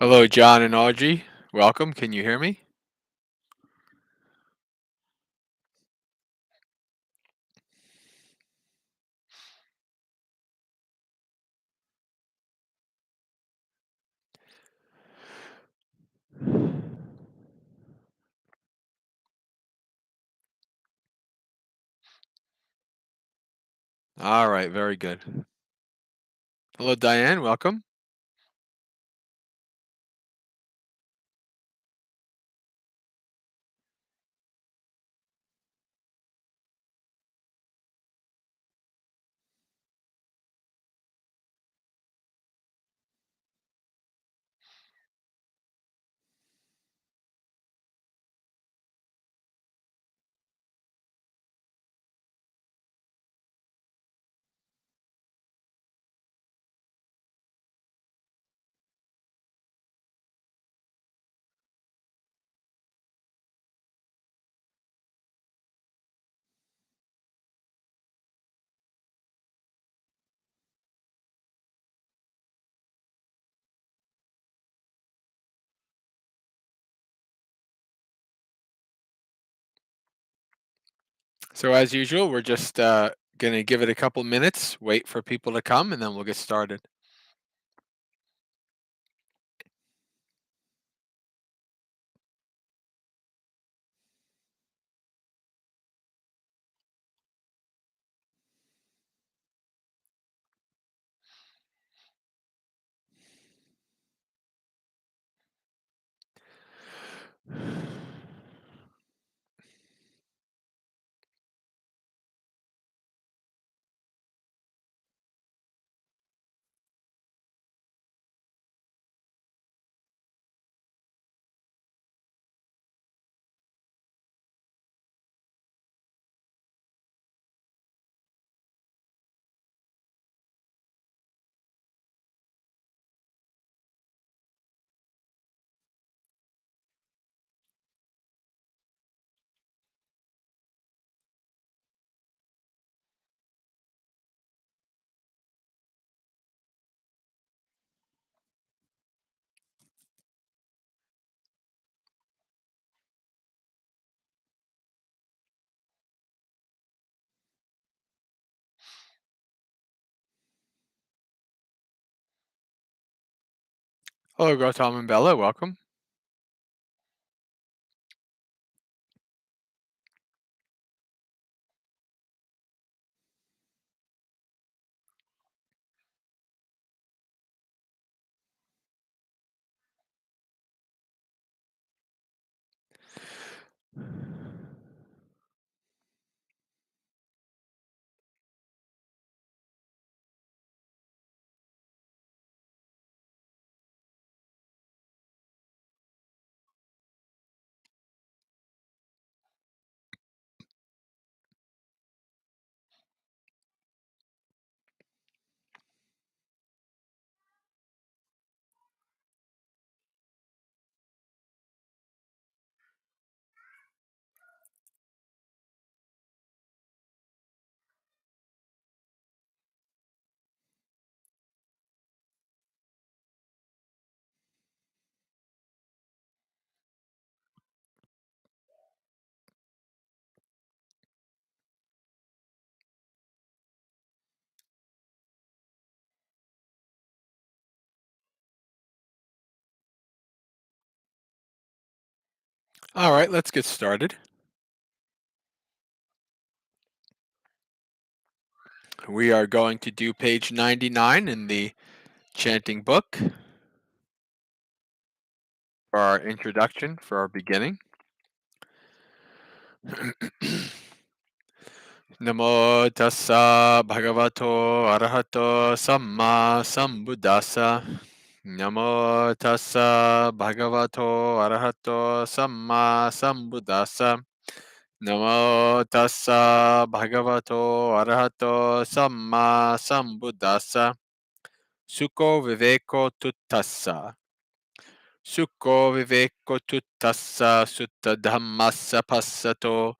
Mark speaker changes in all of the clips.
Speaker 1: Hello, John and Audrey. Welcome. Can you hear me? All right, very good. Hello, Diane. Welcome. So as usual, we're just going to give it a couple minutes, wait for people to come, and then we'll get started. Hello, Gautam and Bella. Welcome. All right, let's get started. We are going to do page 99 in the chanting book for our introduction, for our beginning. Namo tassa bhagavato arahato samma sambuddhassa. Namo tassa bhagavato arahato samma sambuddhassa. Namo tassa bhagavato arahato samma sambuddhassa. Sukho viveko tuttassa. Sukho viveko tuttassa sutta dhammassa passato.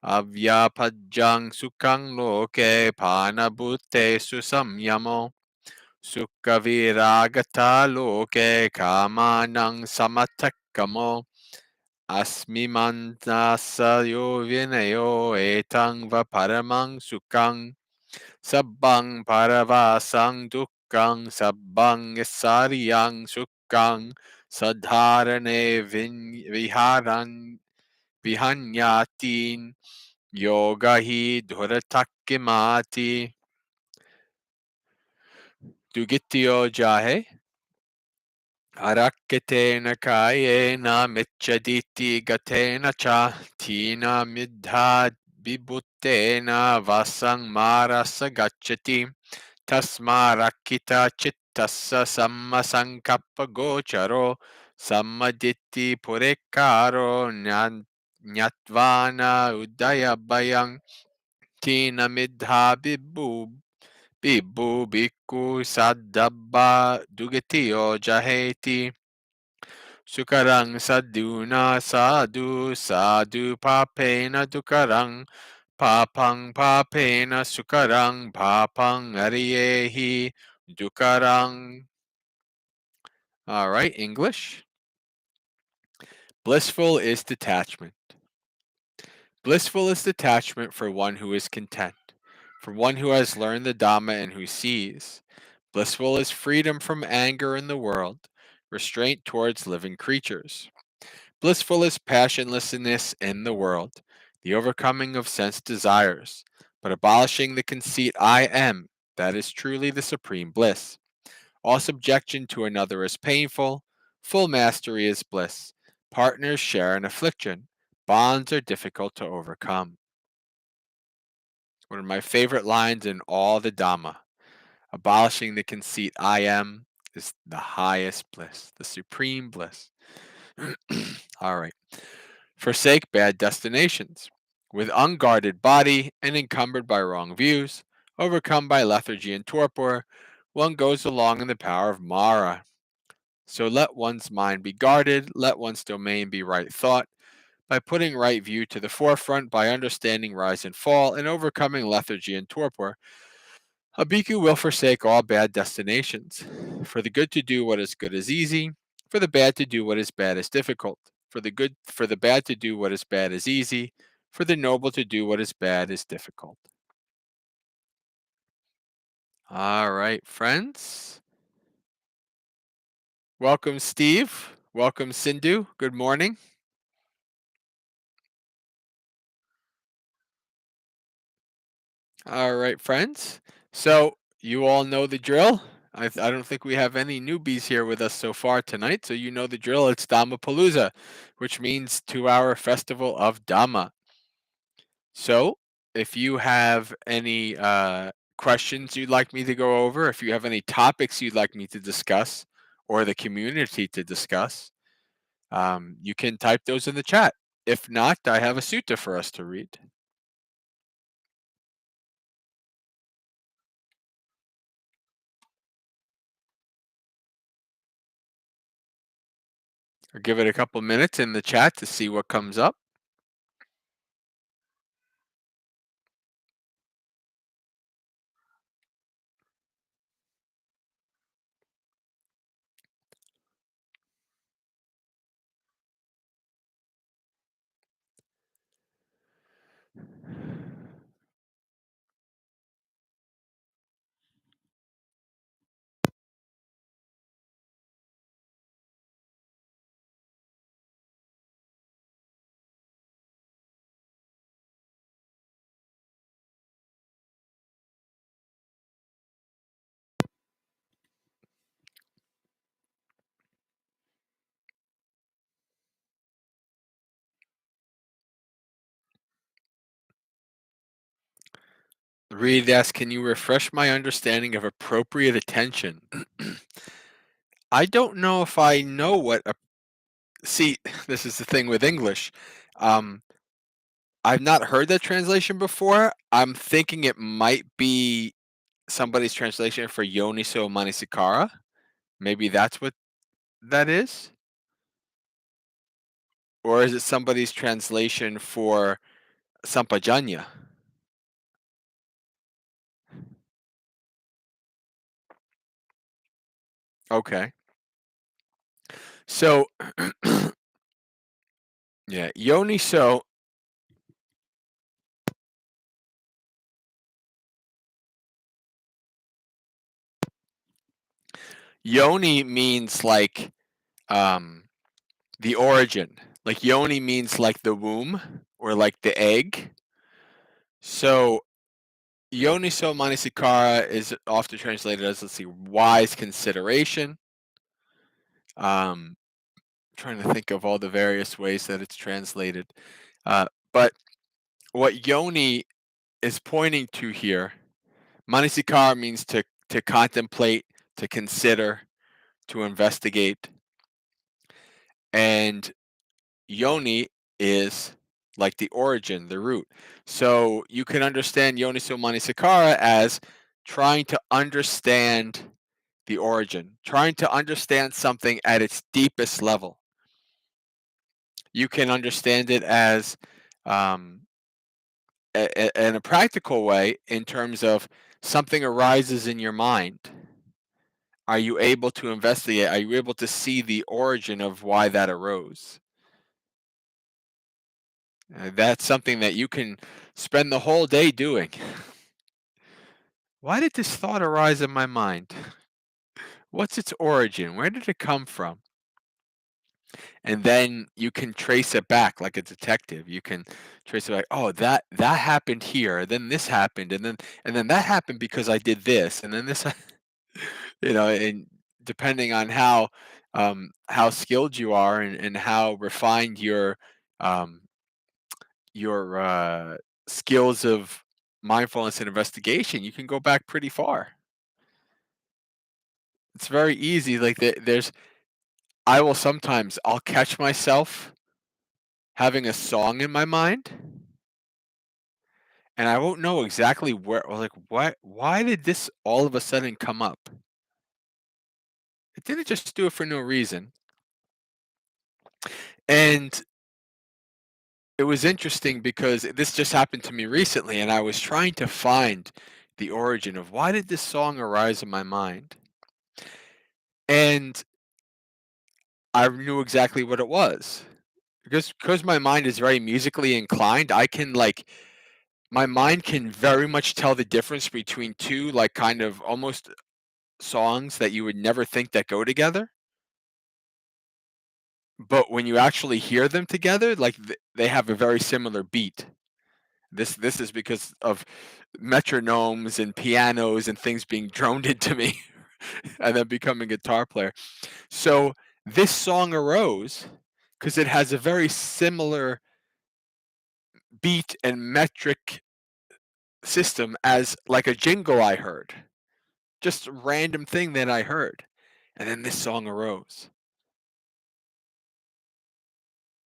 Speaker 1: Avyapajjang sukhang loke panabhute susamyamo. Sukha viragata loke kamanang samatakamo. Asmimantasa vinayo etang va paramang sukang. Sabbang paravasang dukkang sabbang isariyang sukkang sadharane vihanyatin yoga hi dhuratakimati. Dugityo jahe araketena kayena michaditi gatena cha tina midha bibuttena vasang marasa gacchati. Tasmarakita chittassa sammasankappa gocharo sammaditi purekaro nyatvana udaya bayang tina midha bibbu bhikkhu saddabba dugatiyo jaheti. Sukarang sadhuna sadhu sadhu papena dukarang papang papena sukarang papang ariyehi dukarang. All right, English. Blissful is detachment. Blissful is detachment for one who is content, for one who has learned the Dhamma and who sees. Blissful is freedom from anger in the world, restraint towards living creatures. Blissful is passionlessness in the world, the overcoming of sense desires, but abolishing the conceit I am, that is truly the supreme bliss. All subjection to another is painful, full mastery is bliss. Partners share an affliction, bonds are difficult to overcome. One of my favorite lines in all the Dhamma. Abolishing the conceit I am is the highest bliss, the supreme bliss. All right. Forsake bad destinations. With unguarded body and encumbered by wrong views, overcome by lethargy and torpor, one goes along in the power of Mara. So let one's mind be guarded, let one's domain be right thought, by putting right view to the forefront, by understanding rise and fall, and overcoming lethargy and torpor, a bhikkhu will forsake all bad destinations. For the good to do what is good is easy, for the bad to do what is bad is difficult. For the bad to do what is bad is easy, for the noble to do what is bad is difficult. All right, friends. Welcome, Steve. Welcome, Sindhu. Good morning. All right, friends. So you all know the drill. I don't think we have any newbies here with us so far tonight. So you know the drill. It's Dhammapalooza, which means 2-hour festival of Dhamma. So if you have any questions you'd like me to go over, if you have any topics you'd like me to discuss or the community to discuss, you can type those in the chat. If not, I have a sutta for us to read. I'll give it a couple minutes in the chat to see what comes up. Read asks, can you refresh my understanding of appropriate attention? I don't know if I know what. See, this is the thing with English. Um, I've not heard that translation before. I'm thinking it might be somebody's translation for Yoniso Manasikara. Maybe that's what that is? Or is it somebody's translation for Sampajanya? Okay. So, yeah, yoni means like um the origin. Like yoni means like the womb or like the egg. So Yoniso Manasikara is often translated as, let's see, wise consideration. Trying to think of all the various ways that it's translated. But what yoni is pointing to here, Manasikara means to contemplate, to consider, to investigate. And yoni is like the origin, the root. So you can understand Yoniso Manasikara as trying to understand the origin, trying to understand something at its deepest level. You can understand it as um, in a practical way in terms of something arises in your mind. Are you able to investigate? Are you able to see the origin of why that arose? That's something that you can spend the whole day doing. Why did this thought arise in my mind? What's its origin? Where did it come from? And then you can trace it back like a detective. You can trace it back. Oh, that happened here. Then this happened, and then that happened because I did this, and then this, and depending on how skilled you are and how refined um, your skills of mindfulness and investigation, you can go back pretty far. It's very easy. Like there's, I'll catch myself having a song in my mind, and I won't know exactly where, or like why did this all of a sudden come up? It didn't just do it for no reason. And it was interesting because this just happened to me recently, and I was trying to find the origin of why did this song arise in my mind. And I knew exactly what it was. Because my mind is very musically inclined, I can like my mind can very much tell the difference between two like kind of almost songs that you would never think that go together. But when you actually hear them together, like they have a very similar beat. This is because of metronomes and pianos and things being droned into me and then becoming a guitar player. So this song arose because it has a very similar beat and metric system as like a jingle I heard. Just a random thing that I heard. And then this song arose.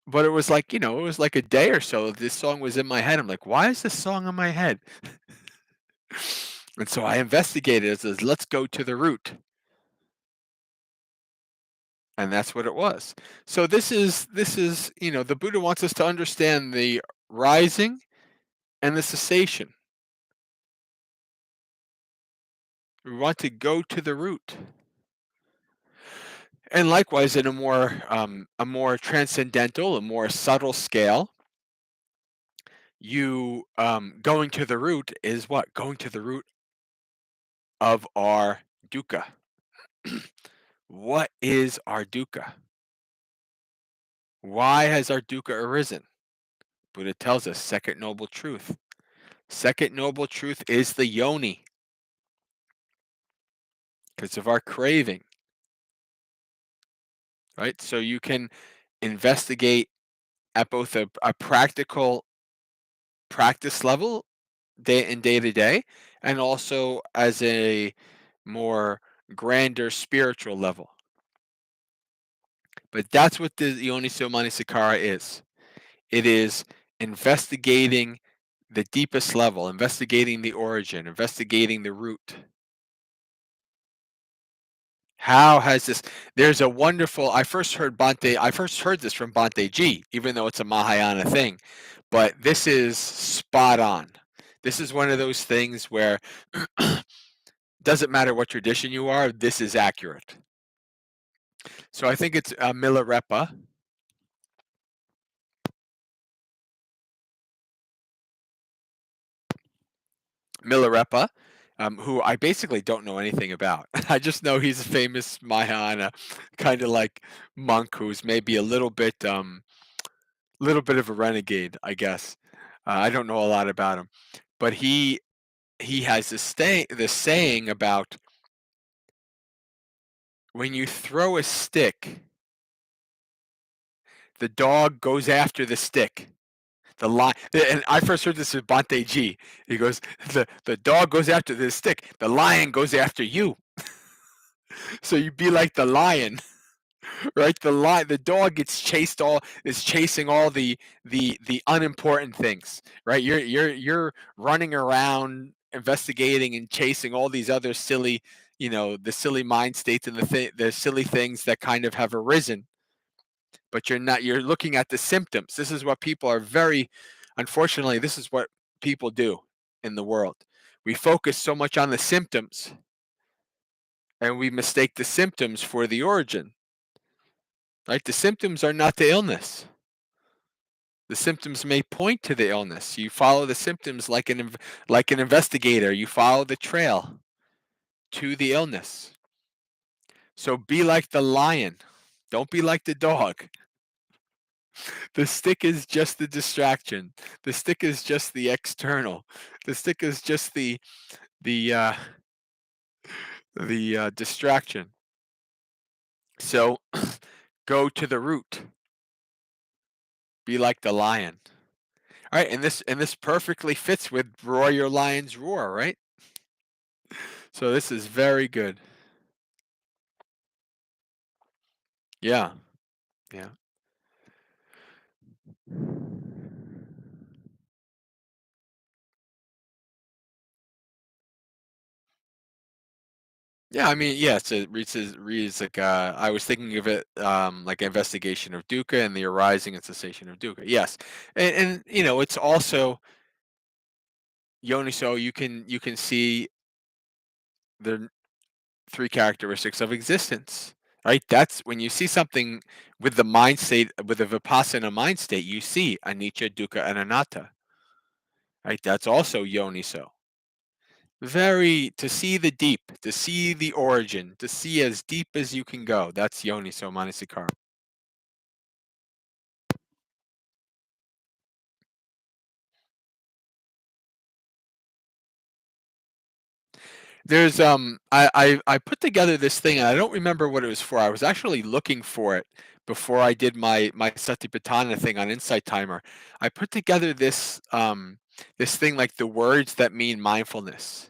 Speaker 1: But it was like, it was like a day or so this song was in my head. I'm like, why is this song in my head? And so I investigated. It says, let's go to the root. And that's what it was. So this is, the Buddha wants us to understand the rising and the cessation. We want to go to the root. And likewise, in a more transcendental, a more subtle scale, you going to the root is what? Going to the root of our dukkha. What is our dukkha? Why has our dukkha arisen? Buddha tells us second noble truth. Second noble truth is the yoni because of our craving, right? So you can investigate at both a practical practice level day to day and also as a more grander spiritual level. But that's what the Yoniso Manasikara is. It is investigating the deepest level, investigating the origin, investigating the root. How has this? There's a wonderful. I first heard this from Bhante G, even though it's a Mahayana thing, but this is spot on. This is one of those things where doesn't matter what tradition you are. This is accurate. So I think it's Milarepa. Milarepa, who I basically don't know anything about. I just know he's a famous Mahayana kind of like monk who's maybe a little bit of a renegade, I guess. I don't know a lot about him, but he has this saying about when you throw a stick, the dog goes after the stick. The lion, and I first heard this with Bante G. He goes, the dog goes after the stick, the lion goes after you. So you be like the lion, right? The dog is chasing all the unimportant things, right? You're running around investigating and chasing all these other silly, the silly mind states and the silly things that kind of have arisen, but you're looking at the symptoms. This is what people are very unfortunately, this is what people do in the world. We focus so much on the symptoms and we mistake the symptoms for the origin. Right? The symptoms are not the illness. The symptoms may point to the illness. You follow the symptoms like an investigator. You follow the trail to the illness. So be like the lion. Don't be like the dog. The stick is just the distraction. The stick is just the external. The stick is just the uh, the distraction. So go to the root. Be like the lion. All right, and this perfectly fits with roar your lion's roar, right? So this is very good. Yeah, yeah. Yeah, I mean, yes, it reads like I was thinking of it like investigation of dukkha and the arising and cessation of dukkha. Yes, and it's also yoniso. You can see the three characteristics of existence, right? That's when you see something with the mind state, with the vipassana mind state, you see anicca, dukkha, and anatta, right? That's also yoniso. Very to see the deep, to see the origin, to see as deep as you can go. That's yoniso manasikara. There's I put together this thing and I don't remember what it was for. I was actually looking for it before I did my Satipatthana thing on Insight Timer. I put together this thing like the words that mean mindfulness.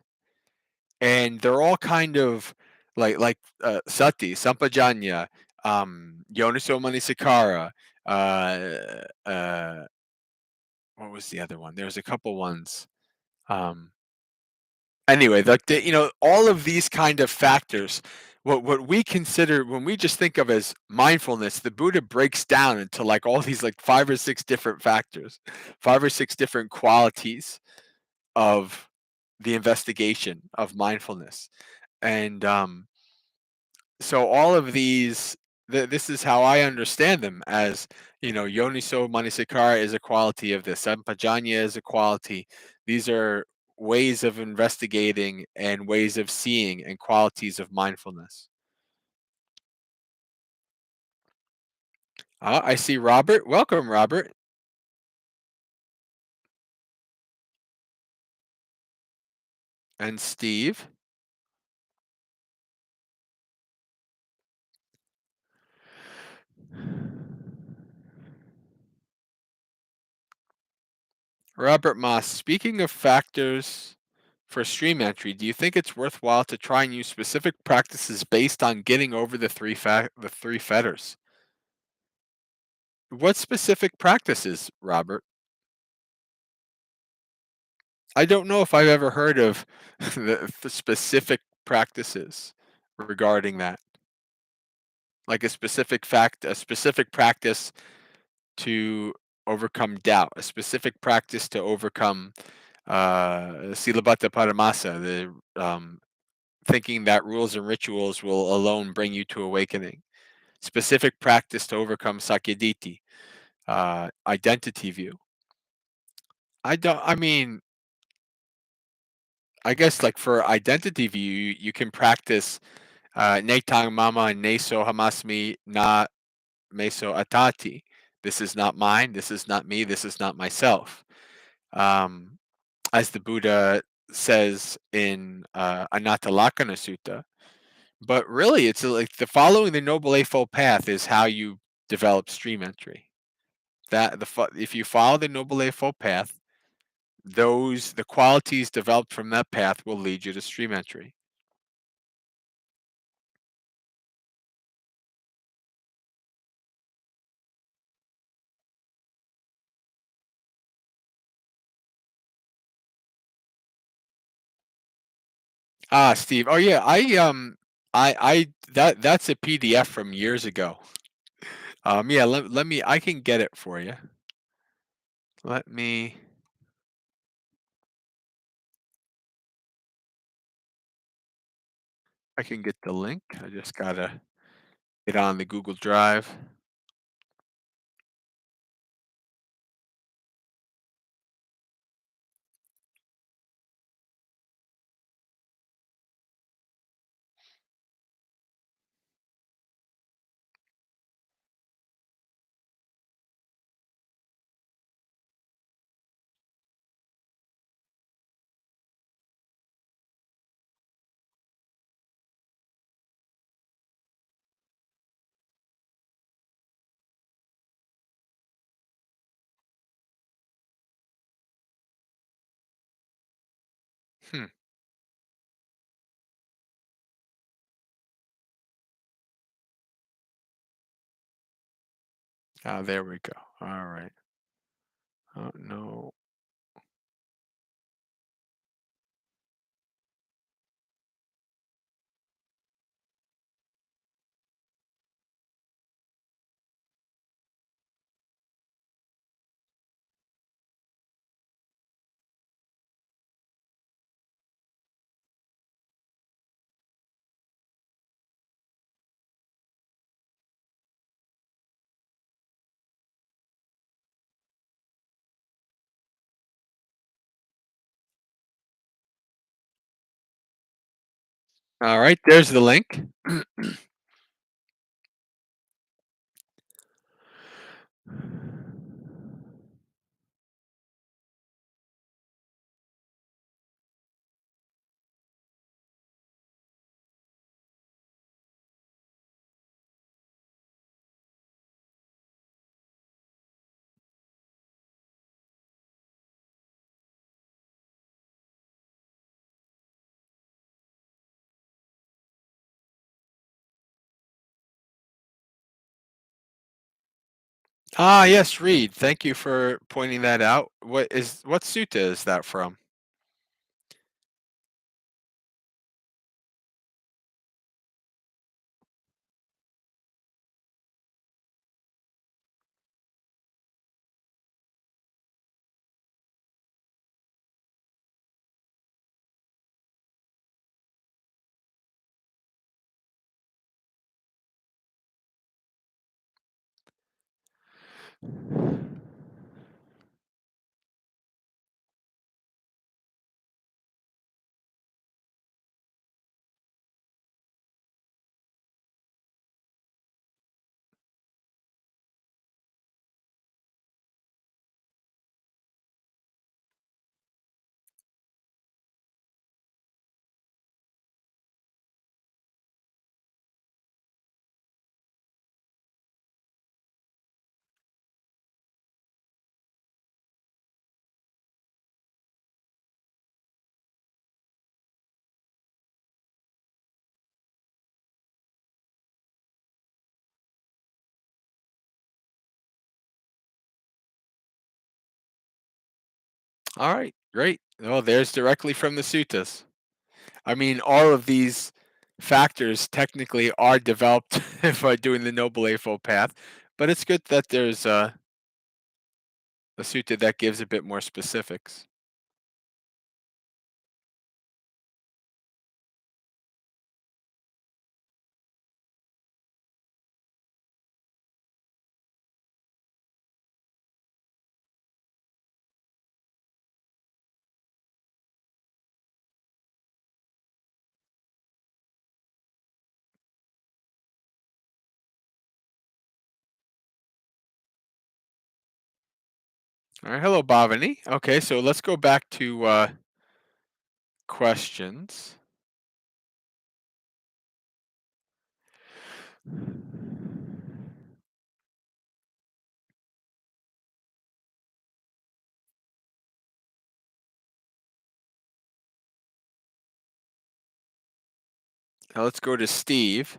Speaker 1: And they're all kind of sati, sampajanya, yoniso manasikara, what was the other one? There's a couple ones. Um, anyway, all of these kind of factors, what we consider when we just think of as mindfulness, the Buddha breaks down into like all these like 5 or 6 different factors, 5 or 6 different qualities of the investigation of mindfulness. And so all of these, this is how I understand them as, yoniso manasikara is a quality of this, sampajanya is a quality. These are ways of investigating and ways of seeing and qualities of mindfulness. I see Robert. Welcome, Robert. And Steve. Robert Moss, speaking of factors for stream entry, do you think it's worthwhile to try and use specific practices based on getting over the three fetters? What specific practices, Robert? I don't know if I've ever heard of the specific practices regarding that. Like a specific practice to overcome doubt, a specific practice to overcome silabata paramasa, the thinking that rules and rituals will alone bring you to awakening. specific practice to overcome sakyaditi, identity view. I don't. I mean, I guess like for identity view, you can practice netang mama and neso hamasmi na meso atati. This is not mine. This is not me. This is not myself. Um, as the Buddha says in Anatalakana Sutta. But really, it's like the following the Noble Eightfold Path is how you develop stream entry. If you follow the Noble Eightfold Path, the qualities developed from that path will lead you to stream entry. Ah, Steve. Oh yeah, that's a PDF from years ago. Yeah, let me. I can get it for you. Let me. I can get the link. I just gotta get on the Google Drive. Hmm. Ah, there we go. All right. Oh no. All right, there's the link. Ah, yes, Reed. Thank you for pointing that out. What sutta is that from? All right, great. Oh, there's directly from the suttas. I mean, all of these factors technically are developed by doing the Noble Eightfold Path, but it's good that there's a sutta that gives a bit more specifics. All right, hello, Bhavani. Okay, so let's go back to questions. Now let's go to Steve.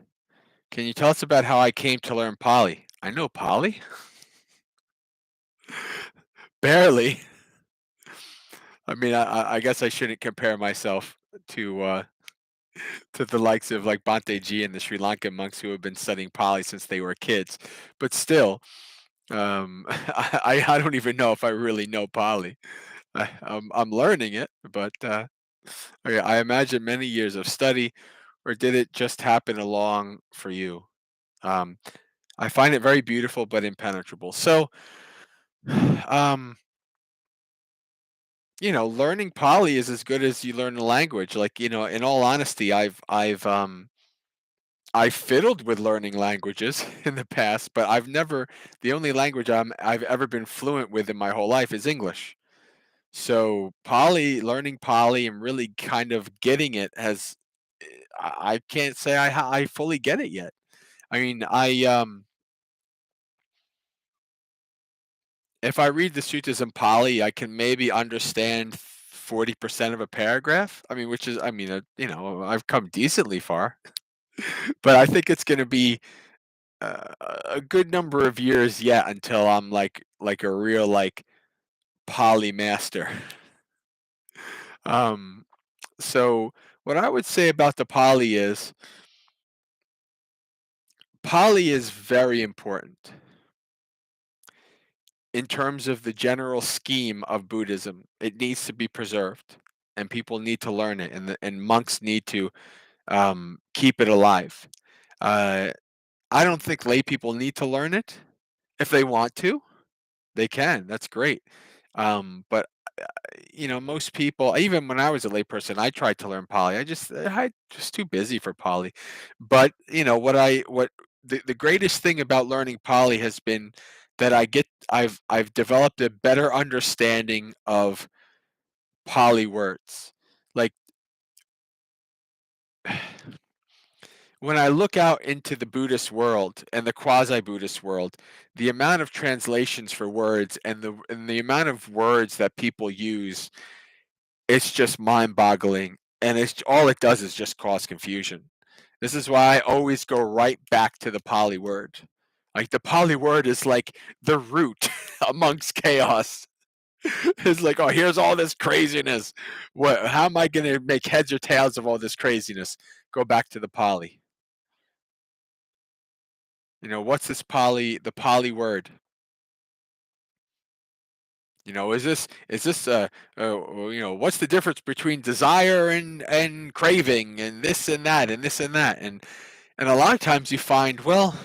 Speaker 1: Can you tell us about how I came to learn Pali? I know Pali. Barely. I mean, I guess I shouldn't compare myself to uh, to the likes of like Bhante Ji and the Sri Lankan monks who have been studying Pali since they were kids. But still, I don't even know if I really know Pali. I'm learning it, but I imagine many years of study, or did it just happen along for you? Um, I find it very beautiful but impenetrable. So, um, learning Pali is as good as you learn a language. Like, in all honesty, I've fiddled with learning languages in the past, but the only language I've ever been fluent with in my whole life is English. So learning Pali and really kind of getting it I can't say I fully get it yet. I mean, if I read the sutras in Pali, I can maybe understand 40% of a paragraph. I mean, I've come decently far, but I think it's going to be a good number of years yet until I'm like a real like Pali master. Um, so what I would say about the Pali is very important in terms of the general scheme of Buddhism. It needs to be preserved, and people need to learn it, and monks need to keep it alive. Uh, I don't think lay people need to learn it. If they want to, they can. That's great. But most people, even when I was a layperson, I tried to learn Pali. I just too busy for Pali. But what the greatest thing about learning Pali has been that I've developed a better understanding of Pali words. Like when I look out into the Buddhist world and the quasi-Buddhist world, the amount of translations for words and the amount of words that people use, it's just mind-boggling, and it's all it does is just cause confusion. This is why I always go right back to the Pali word. Like the Pali word is like the root amongst chaos. It's like, oh, here's all this craziness. How am I going to make heads or tails of all this craziness? Go back to the Pali. What's the Pali word? What's the difference between desire and craving and this and that and this and that? And a lot of times you find, well,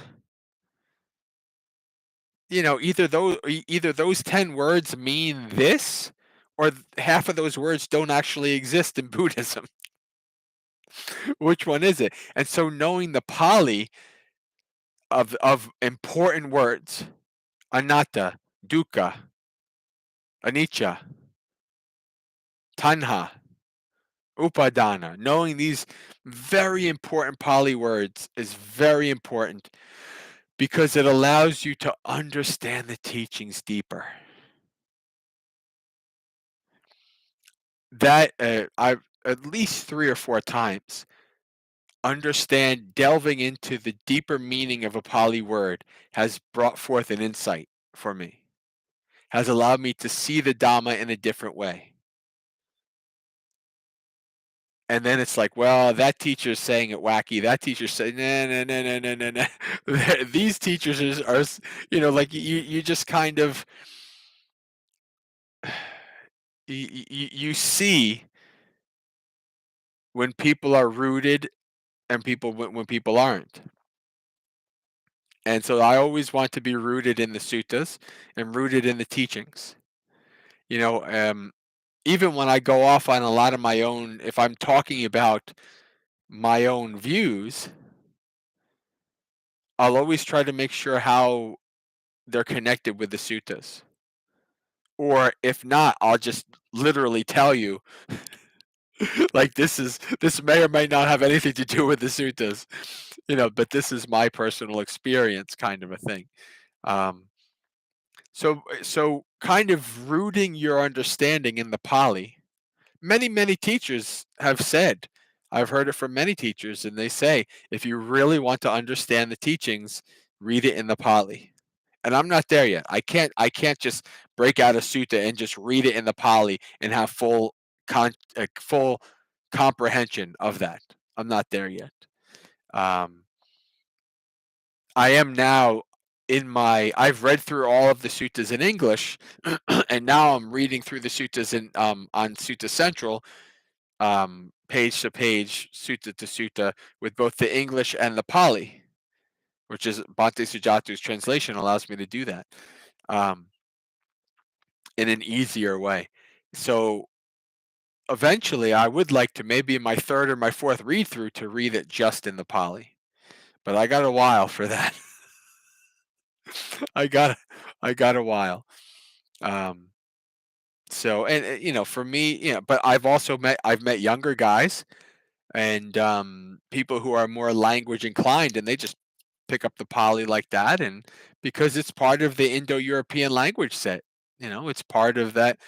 Speaker 1: either those 10 words mean this, or half of those words don't actually exist in Buddhism. Which one is it? And so knowing the Pali of important words, anatta, dukkha, anicca, tanha, upadana, knowing these very important Pali words is very important because it allows you to understand the teachings deeper. That I've at least 3 or 4 times delving into the deeper meaning of a Pali word has brought forth an insight for me, has allowed me to see the Dhamma in a different way. And then it's like, well, that teacher's saying it wacky. That teacher's saying, no, no, no, no, no, no, no. These teachers like you just kind of, you see when people are rooted and when people aren't. And so I always want to be rooted in the suttas and rooted in the teachings. You know, um, Even when I go off on a lot of my own, if I'm talking about my own views, I'll always try to make sure how they're connected with the suttas. Or if not, I'll just literally tell you, like this may or may not have anything to do with the suttas, but this is my personal experience, kind of a thing. Um, so kind of rooting your understanding in the Pali. Many teachers have said, I've heard it from many teachers, and they say, if you really want to understand the teachings, read it in the Pali. And I'm not there yet. I can't just break out a sutta and just read it in the Pali and have full comprehension of that. I'm not there yet. Um, I am now I've read through all of the suttas in English, and now I'm reading through the suttas on Sutta Central, page to page, sutta to sutta, with both the English and the Pali, which is Bhante Sujatu's translation allows me to do that um, in an easier way. So eventually, I would like to, maybe in my third or my fourth read through, to read it just in the Pali, but I got a while for that. I got I got a while. Um, so and for me, but I've met younger guys and people who are more language inclined, and they just pick up the Pali like that, and because it's part of the Indo-European language set, it's part of that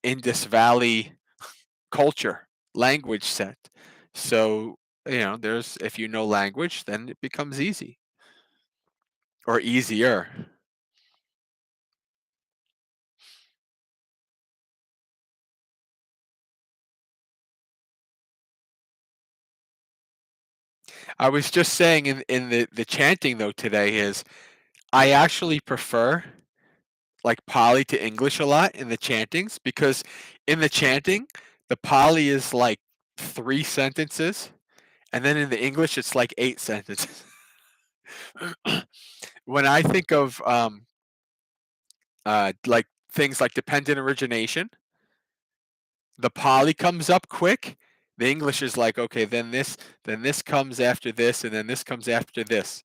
Speaker 1: Indus Valley culture language set. So there's if you know language, then it becomes easy or easier. I was just saying in the chanting though today is I actually prefer like Pali to English a lot in the chantings, because in the chanting the Pali is like 3 sentences, and then in the English it's like 8 sentences. When I think of like things like dependent origination, the Pali comes up quick. The English is like, okay, then this comes after this, and then this comes after this.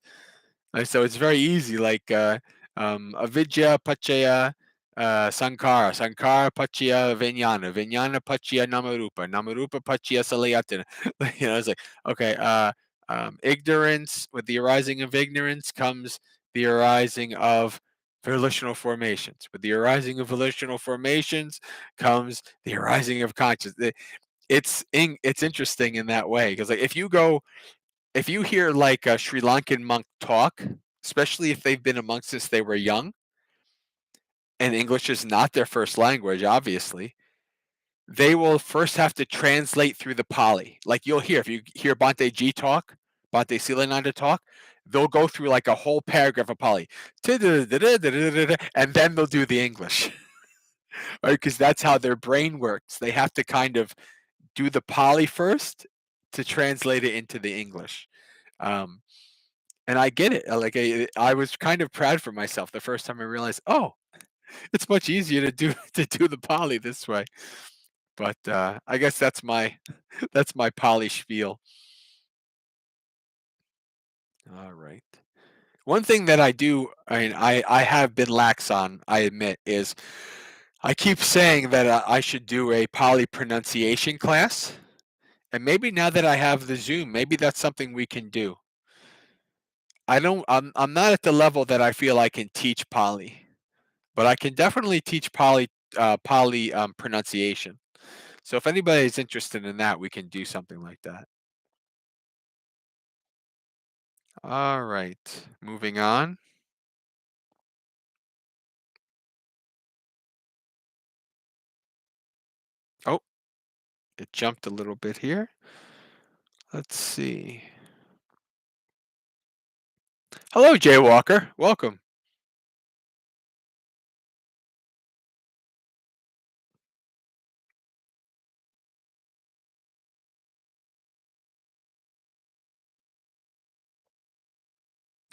Speaker 1: So it's very easy, like avidya pachaya sankara pachaya vijnana pachaya namarupa pachaya salayatana. It's like, okay, ignorance, with the arising of ignorance comes the arising of volitional formations. With the arising of volitional formations comes the arising of consciousness. It's interesting in that way, because like if you hear like a Sri Lankan monk talk, especially if they've been a monk since they were young, and English is not their first language, obviously, they will first have to translate through the Pali. Like you'll hear, if you hear Bhante G talk, Bhante Silananda talk, they'll go through like a whole paragraph of Pali, and then they'll do the English, right? Because that's how their brain works. They have to kind of do the Pali first to translate it into the English. Um, and I get it. I was kind of proud for myself the first time I realized, oh, it's much easier to do the Pali this way. But I guess that's my that's my Pali spiel. All right. One thing that I have been lax on, I admit, is I keep saying that I should do a Pali pronunciation class, and maybe now that I have the Zoom, maybe that's something we can do. I'm not at the level that I feel I can teach Pali, but I can definitely teach Pali pronunciation. So if anybody's interested in that, we can do something like that. All right, moving on. Oh, it jumped a little bit here. Let's see. Hello, Jay Walker. Welcome.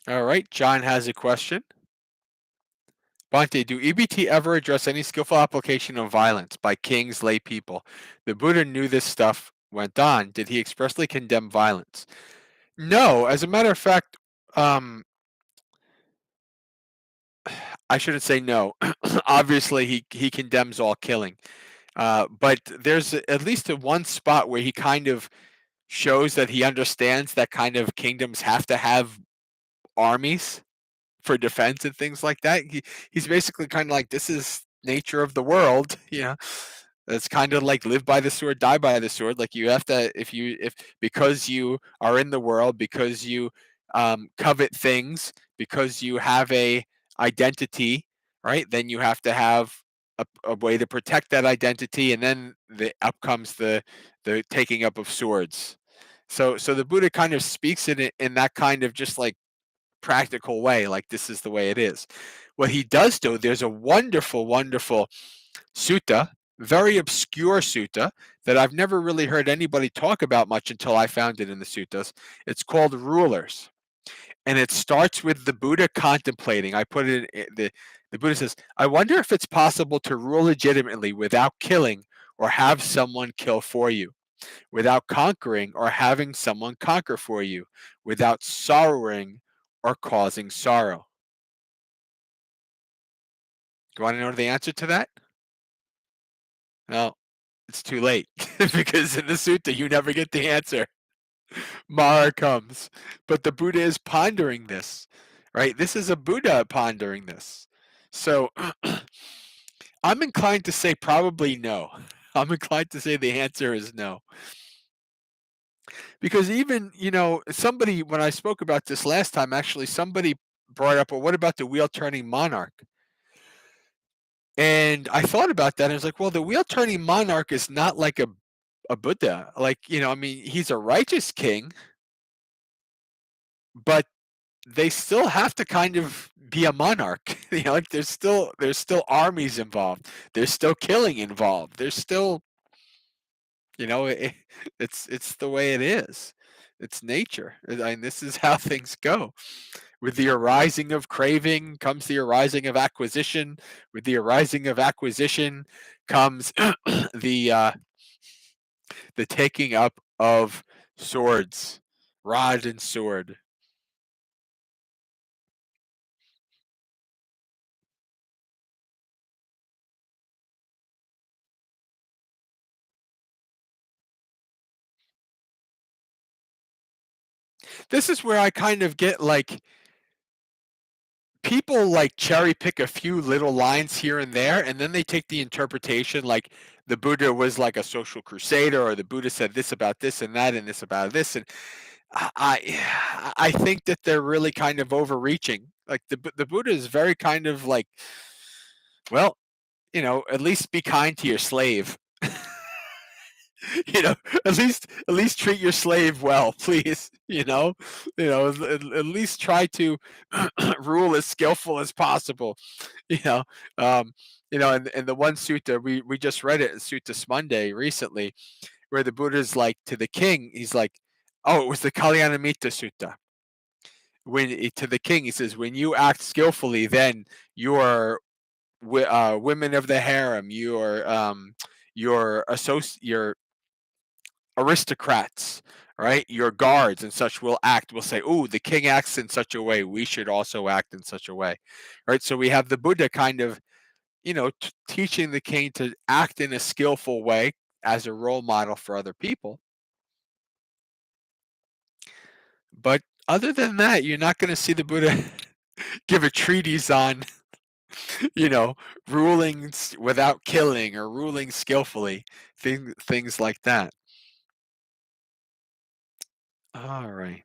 Speaker 1: All right, John has a question. Bhante, do EBT ever address any skillful application of violence by kings, lay people? The Buddha knew this stuff went on. Did he expressly condemn violence? No, as a matter of fact, um, I shouldn't say no. Obviously, he condemns all killing. But there's at least a one spot where he kind of shows that he understands that kind of kingdoms have to have armies for defense and things like that. He's basically kind of like, this is nature of the world. It's kind of like live by the sword, die by the sword. Like you have to, if because you are in the world, because you covet things, because you have a identity, right? Then you have to have a way to protect that identity, and then up comes the taking up of swords. So the Buddha kind of speaks in that kind of just like practical way, like this is the way it is. What he does do, there's a wonderful, wonderful sutta, very obscure sutta that I've never really heard anybody talk about much until I found it in the suttas. It's called Rulers. And it starts with the Buddha contemplating. I put it in the Buddha says, I wonder if it's possible to rule legitimately without killing or have someone kill for you, without conquering or having someone conquer for you, without sorrowing or causing sorrow. Do you want to know the answer to that? Well, it's too late because in the sutta you never get the answer. Mara comes. But the Buddha is pondering this, right? This is a Buddha pondering this. So I'm inclined to say probably no. I'm inclined to say the answer is no. Because even, somebody, when I spoke about this last time, actually somebody brought up, well, what about the wheel turning monarch? And I thought about that and I was like, well, the wheel turning monarch is not like a Buddha. Like, I mean, he's a righteous king, but they still have to kind of be a monarch. Like there's still armies involved. There's still killing involved. There's still, it's the way it is. It's nature. I mean, this is how things go. With the arising of craving comes the arising of acquisition. With the arising of acquisition comes the the taking up of swords, rod and sword. This is where I kind of get like people like cherry pick a few little lines here and there, and then they take the interpretation like the Buddha was like a social crusader, or the Buddha said this about this and that, and this about this, and I think that they're really kind of overreaching. Like the Buddha is very kind of like, well, at least be kind to your slave. you know, at least treat your slave well, please. At least try to rule as skillful as possible. You know, um, and the one sutta we just read it, Sutta Monday recently, where the Buddha's like to the king, he's like, oh, it was the Kalyanamitta Sutta. To the king, he says, when you act skillfully, then you are women of the harem, your aristocrats, right? Your guards and such will say, "Oh, the king acts in such a way. We should also act in such a way," right? So we have the Buddha kind of, teaching the king to act in a skillful way as a role model for other people. But other than that, you're not going to see the Buddha give a treatise on, you know, ruling without killing or ruling skillfully, things like that. All right.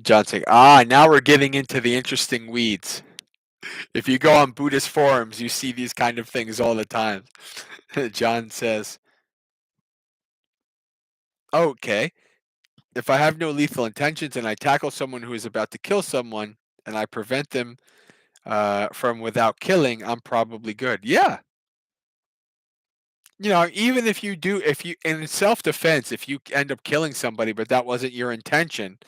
Speaker 1: John saying, now we're getting into the interesting weeds. If you go on Buddhist forums, you see these kind of things all the time. John says, okay, if I have no lethal intentions and I tackle someone who is about to kill someone and I prevent them from without killing, I'm probably good. Yeah. Even if you do, if you, in self-defense, if you end up killing somebody, but that wasn't your intention,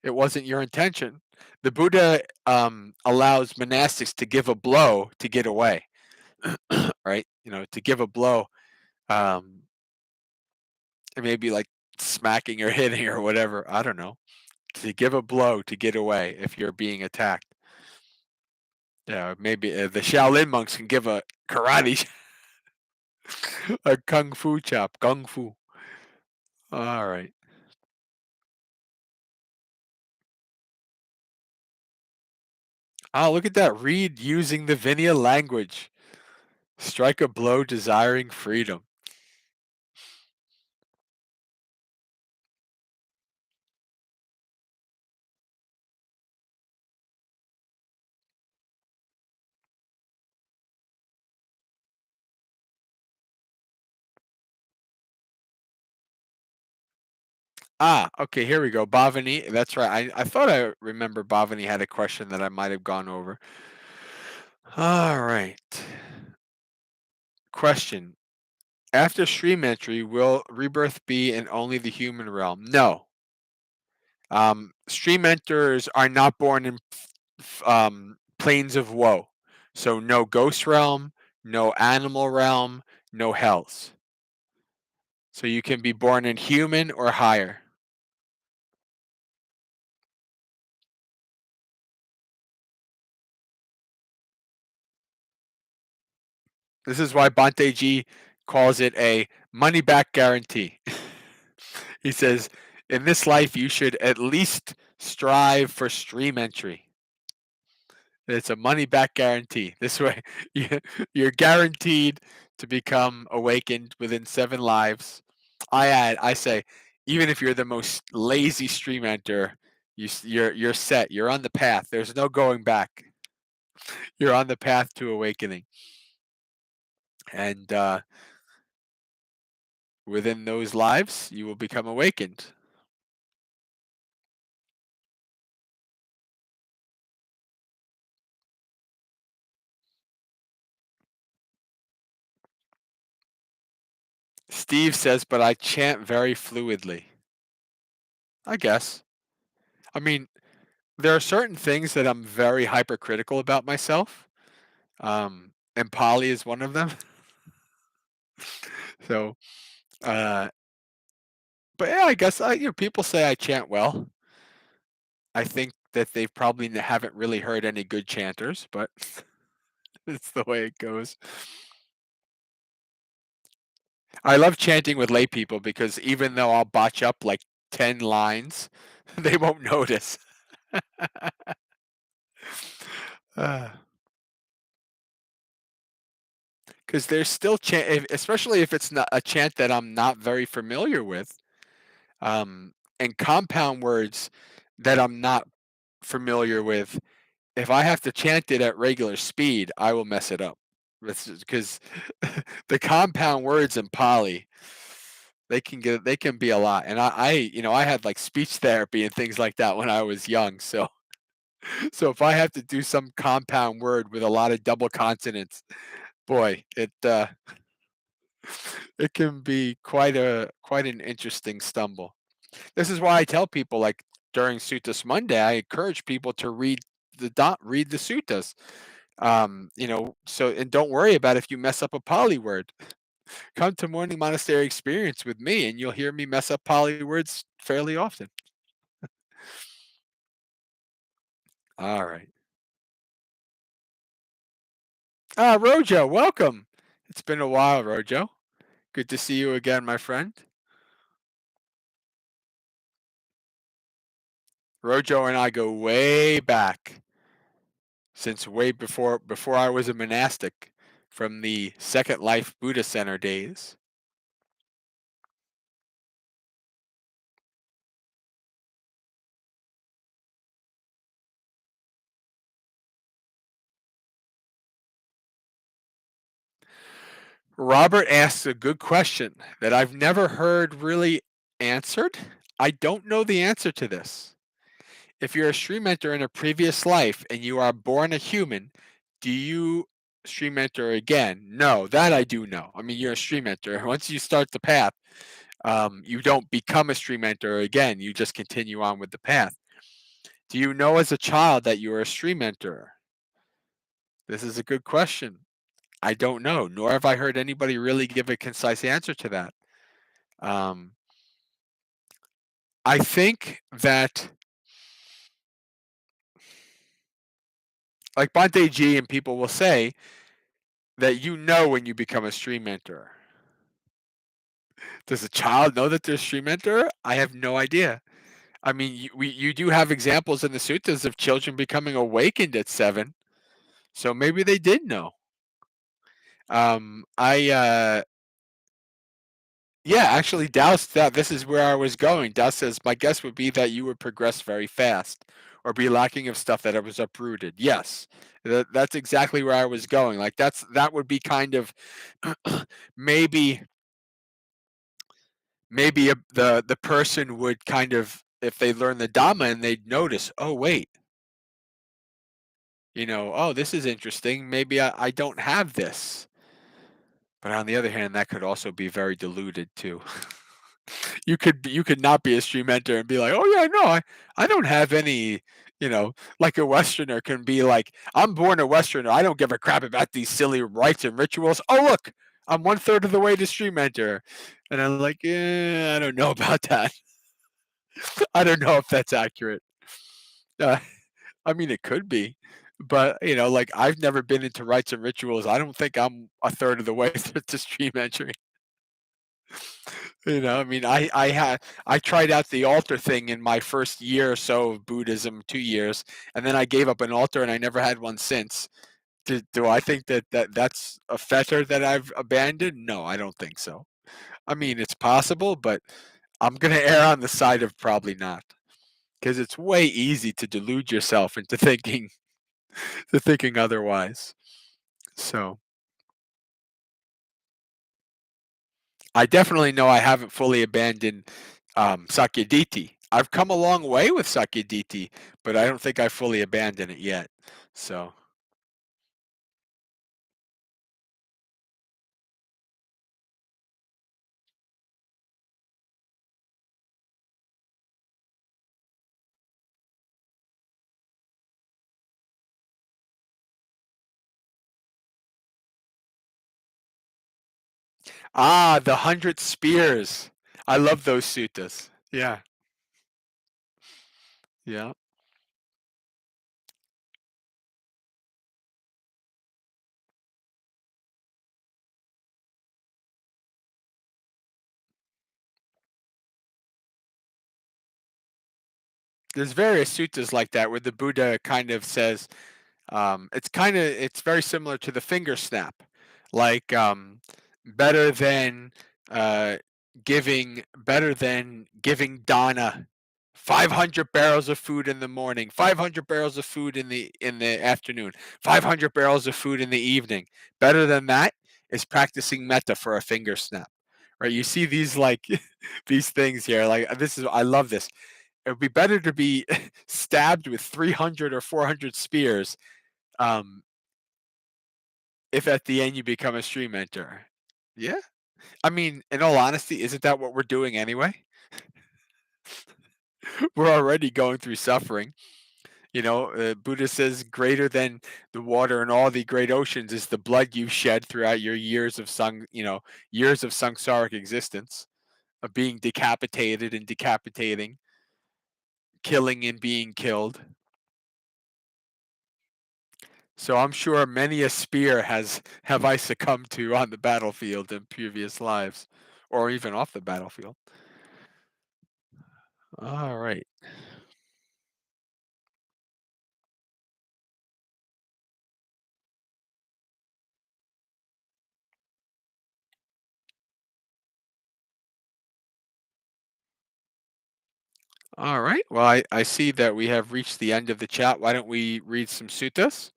Speaker 1: it wasn't your intention. The Buddha allows monastics to give a blow to get away, right? To give a blow, um, maybe like smacking or hitting or whatever. I don't know. To give a blow to get away if you're being attacked. Yeah, maybe the Shaolin monks can give a karate, a kung fu chop, kung fu. All right. Oh, look at that. Read using the Vinaya language. Strike a blow desiring freedom. Ah, okay, here we go. Bhavani, that's right. I thought I remember Bhavani had a question that I might have gone over. All right. Question. After stream entry, will rebirth be in only the human realm? No. Stream enters are not born in planes of woe. So no ghost realm, no animal realm, no hells. So you can be born in human or higher. This is why Bante G calls it a money back guarantee. He says, in this life, you should at least strive for stream entry. It's a money back guarantee. This way, you're guaranteed to become awakened within 7 lives. I say, even if you're the most lazy stream enter, you're set. You're on the path. There's no going back. You're on the path to awakening. And within those lives, you will become awakened. Steve says, but I chant very fluidly. I guess. I mean, there are certain things that I'm very hypercritical about myself. And Polly is one of them. So, uh, but yeah, I guess people say I chant well. I think that they probably haven't really heard any good chanters, but it's the way it goes. I love chanting with lay people because even though I'll botch up like 10 lines, they won't notice. Because there's still chant, especially if it's not a chant that I'm not very familiar with, and compound words that I'm not familiar with. If I have to chant it at regular speed, I will mess it up. Because the compound words in Pali, they can be a lot. And I had like speech therapy and things like that when I was young. So if I have to do some compound word with a lot of double consonants, boy, it can be quite an interesting stumble. This is why I tell people, like, during Suttas Monday, I encourage people to read the suttas. So, and don't worry about if you mess up a Pali word. Come to Morning Monastery Experience with me, and you'll hear me mess up Pali words fairly often. All right. Rojo, welcome. It's been a while, Rojo. Good to see you again, my friend. Rojo and I go way back, since way before I was a monastic, from the Second Life Buddha Center days. Robert asks a good question that I've never heard really answered. I don't know the answer to this. If you're a stream enter in a previous life and you are born a human, do you stream enter again? No, that I do know. I mean, you're a stream enter. Once you start the path, you don't become a stream enter again. You just continue on with the path. Do you know as a child that you are a stream enterer? This is a good question. I don't know, nor have I heard anybody really give a concise answer to that. Um, I think that, like Bante G and people will say, that you know when you become a stream enterer. Does a child know that they're a stream enterer? I have no idea. I mean, you do have examples in the suttas of children becoming awakened at 7, so maybe they did know. I Yeah, actually, Douse, that this is where I was going. Douse says, my guess would be that you would progress very fast or be lacking of stuff that was uprooted. Yes, that's exactly where I was going. Like that would be kind of maybe the person would kind of, if they learn the Dhamma and they'd notice, oh wait, oh, this is interesting. Maybe I don't have this. But on the other hand, that could also be very diluted too. You could not be a stream enter and be like, oh yeah, no, I don't have any, like a Westerner can be like, I'm born a Westerner. I don't give a crap about these silly rites and rituals. Oh look, I'm 1/3 of the way to stream enter. And I'm like, I don't know about that. I don't know if that's accurate. Uh, I mean, it could be, but like I've never been into rites and rituals. I don't think I'm 1/3 of the way to stream entering. I mean, I tried out the altar thing in my first year or so of Buddhism, 2 years, and then I gave up an altar, and I never had one since. Do I think that's a fetter that I've abandoned? No, I don't think so. I mean, it's possible, but I'm gonna err on the side of probably not, because it's way easy to delude yourself into thinking otherwise. So I definitely know I haven't fully abandoned Sakyaditi. I've come a long way with Sakyaditi, but I don't think I fully abandoned it yet. So, the 100 spears. I love those suttas. Yeah, yeah. There's various suttas like that where the Buddha kind of says, it's very similar to the finger snap, like better than uh, giving dana 500 barrels of food in the morning, 500 barrels of food in the afternoon, 500 barrels of food in the evening. Better than that is practicing metta for a finger snap. Right? You see these like these things here. Like I love this. It would be better to be stabbed with 300 or 400 spears, um, if at the end you become a stream enter. Yeah. I mean, in all honesty, isn't that what we're doing anyway? We're already going through suffering. Buddha says greater than the water and all the great oceans is the blood you shed throughout your years of samsaric existence, of being decapitated and decapitating, killing and being killed. So I'm sure many a spear have I succumbed to on the battlefield in previous lives, or even off the battlefield. All right. All right. Well, I see that we have reached the end of the chat. Why don't we read some suttas?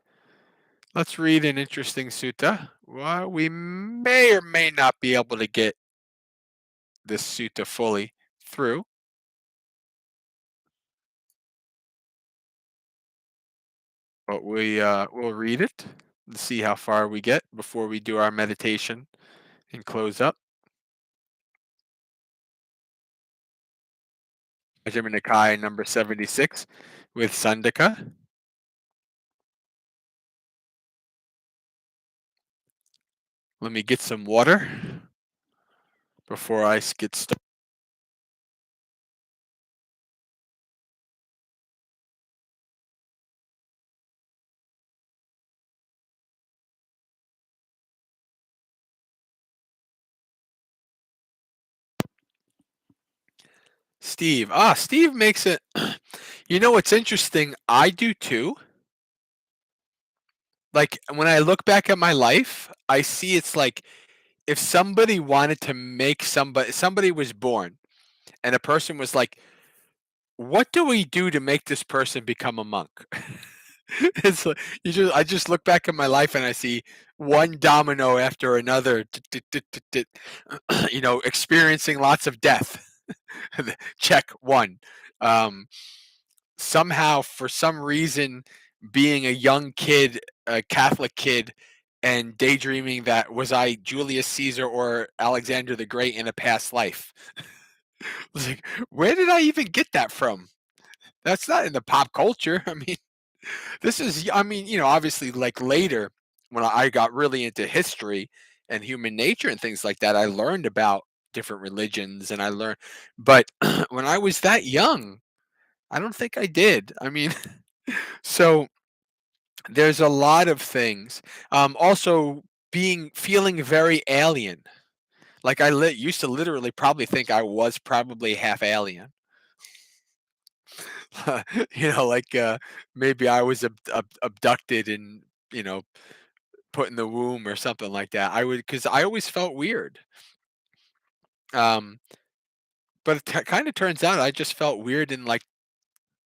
Speaker 1: Let's read an interesting sutta. Well, we may or may not be able to get this sutta fully through. but we'll read it and see how far we get before we do our meditation and close up. Majjhima Nikaya number 76 with Sandaka. Let me get some water before I get started. Steve. Steve makes it. You know what's interesting? I do too. Like when I look back at my life, I see it's like if somebody wanted to make somebody was born and a person was like, what do we do to make this person become a monk? It's like I just look back at my life and I see one domino after another, experiencing lots of death. Check one. Um, Somehow, for some reason, being a young kid, a Catholic kid, and daydreaming that was I Julius Caesar or Alexander the Great in a past life. I was like, where did I even get that from? That's not in the pop culture. I mean, obviously, like later when I got really into history and human nature and things like that, I learned about different religions and I learned, but when I was that young, I don't think I did. I mean, so there's a lot of things. Also, feeling very alien. Like used to literally probably think I was probably half alien. Like maybe I was abducted and put in the womb or something like that. I would because I always felt weird. Um, but it kind of turns out I just felt weird in like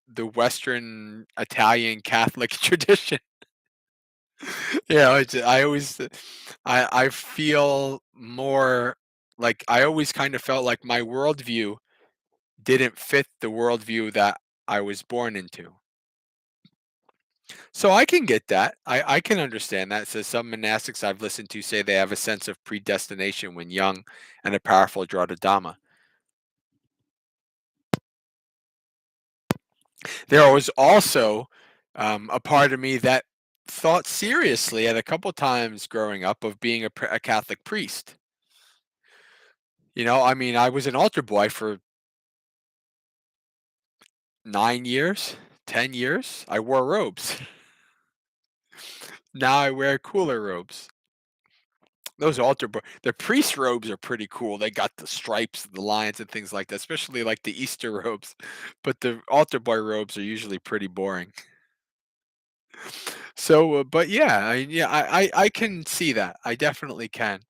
Speaker 1: the Western Italian Catholic tradition. I always I feel more like I always kind of felt like my worldview didn't fit the worldview that I was born into. So I can get that. I can understand that. So some monastics I've listened to say they have a sense of predestination when young and a powerful draw to Dhamma. There was also a part of me that thought seriously at a couple times growing up of being a Catholic priest. I mean, I was an altar boy for 9 years, 10 years. I wore robes. Now I wear cooler robes. Those the priest robes are pretty cool. They got the stripes, the lions, and things like that, especially like the Easter robes. But the altar boy robes are usually pretty boring. So, but yeah, I can see that. I definitely can.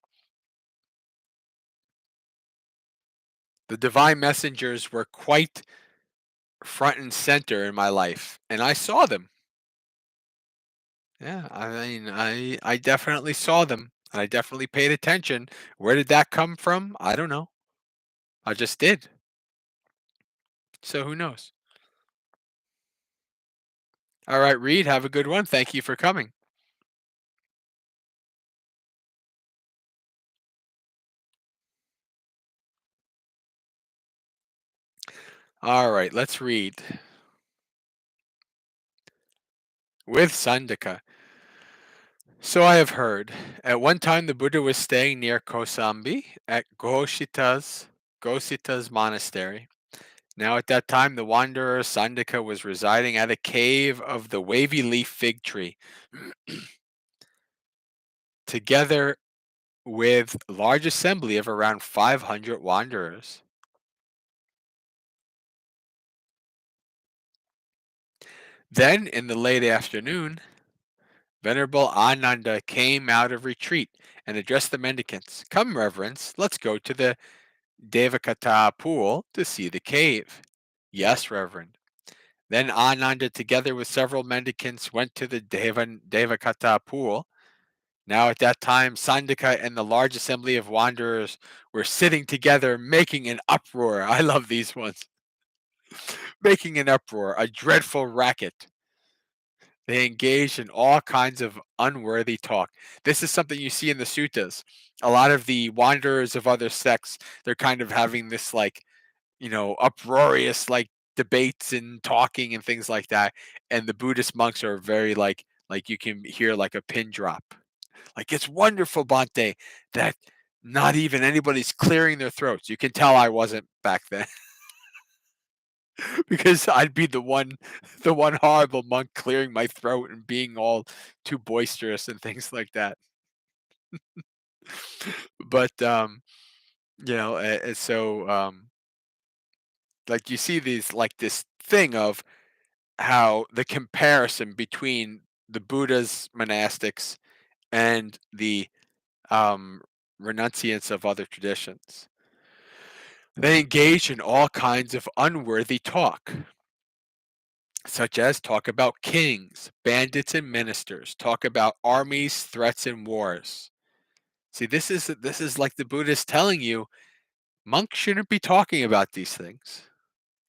Speaker 1: The divine messengers were quite front and center in my life, and I saw them. Yeah, I mean, I definitely saw them. And I definitely paid attention. Where did that come from? I don't know. I just did. So who knows? All right, Reed, have a good one. Thank you for coming. All right, let's read. With Sandaka. So I have heard. At one time, the Buddha was staying near Kosambi at Gosita's monastery. Now, at that time, the wanderer Sandaka was residing at a cave of the wavy leaf fig tree, together with a large assembly of around 500 wanderers. Then, in the late afternoon, Venerable Ananda came out of retreat and addressed the mendicants. Come, reverends, let's go to the Devakata pool to see the cave. Yes, reverend. Then Ananda, together with several mendicants, went to the Devakata pool. Now, at that time, Sandaka and the large assembly of wanderers were sitting together, making an uproar. I love these ones. Making an uproar, a dreadful racket. They engage in all kinds of unworthy talk. This is something you see in the suttas. A lot of the wanderers of other sects, they're kind of having this like, uproarious like debates and talking and things like that. And the Buddhist monks are very like you can hear like a pin drop. Like it's wonderful, Bante, that not even anybody's clearing their throats. You can tell I wasn't back then because I'd be the one horrible monk clearing my throat and being all too boisterous and things like that. But like you see these like this thing of how the comparison between the Buddha's monastics and the um, renunciants of other traditions. They engage in all kinds of unworthy talk, such as talk about kings, bandits, and ministers, talk about armies, threats, and wars. See, this is like the Buddhist telling you monks shouldn't be talking about these things.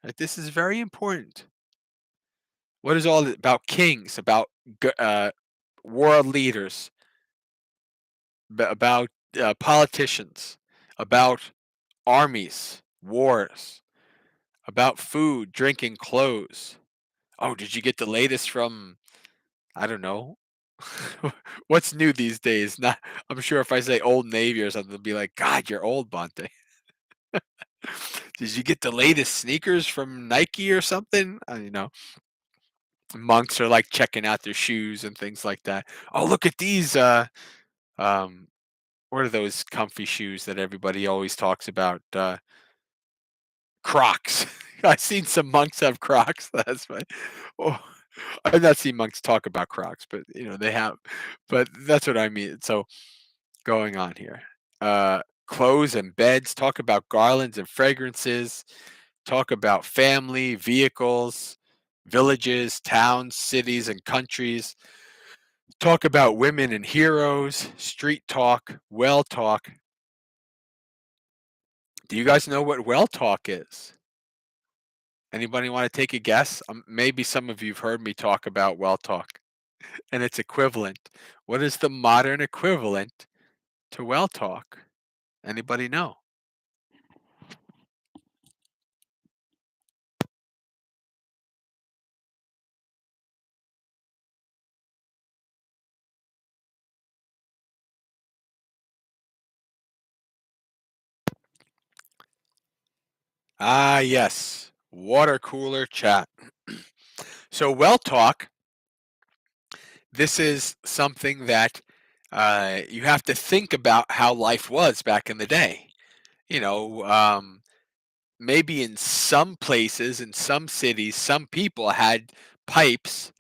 Speaker 1: Right? This is very important. What is all about kings, about world leaders, about politicians, about armies, wars, about food, drinking, clothes. Oh, did you get the latest from I don't know. What's new these days? Not I'm sure if I say Old Navy or something, they'll be like, God, you're old, Bonte. Did you get the latest sneakers from Nike or something? Monks are like checking out their shoes and things like that. Oh, look at these um what are those comfy shoes that everybody always talks about? Crocs. I've seen some monks have Crocs. That's right. Oh, I've not seen monks talk about Crocs, but they have. But that's what I mean. So going on here. Clothes and beds. Talk about garlands and fragrances. Talk about family, vehicles, villages, towns, cities, and countries. Talk about women and heroes. Street talk. Well talk. Do you guys know what well talk is? Anybody want to take a guess? Maybe some of you've heard me talk about well talk and its equivalent. What is the modern equivalent to well talk? Anybody know? Ah, yes. Water cooler chat. So, well talk, this is something that you have to think about how life was back in the day. You know, maybe in some places, in some cities, some people had pipes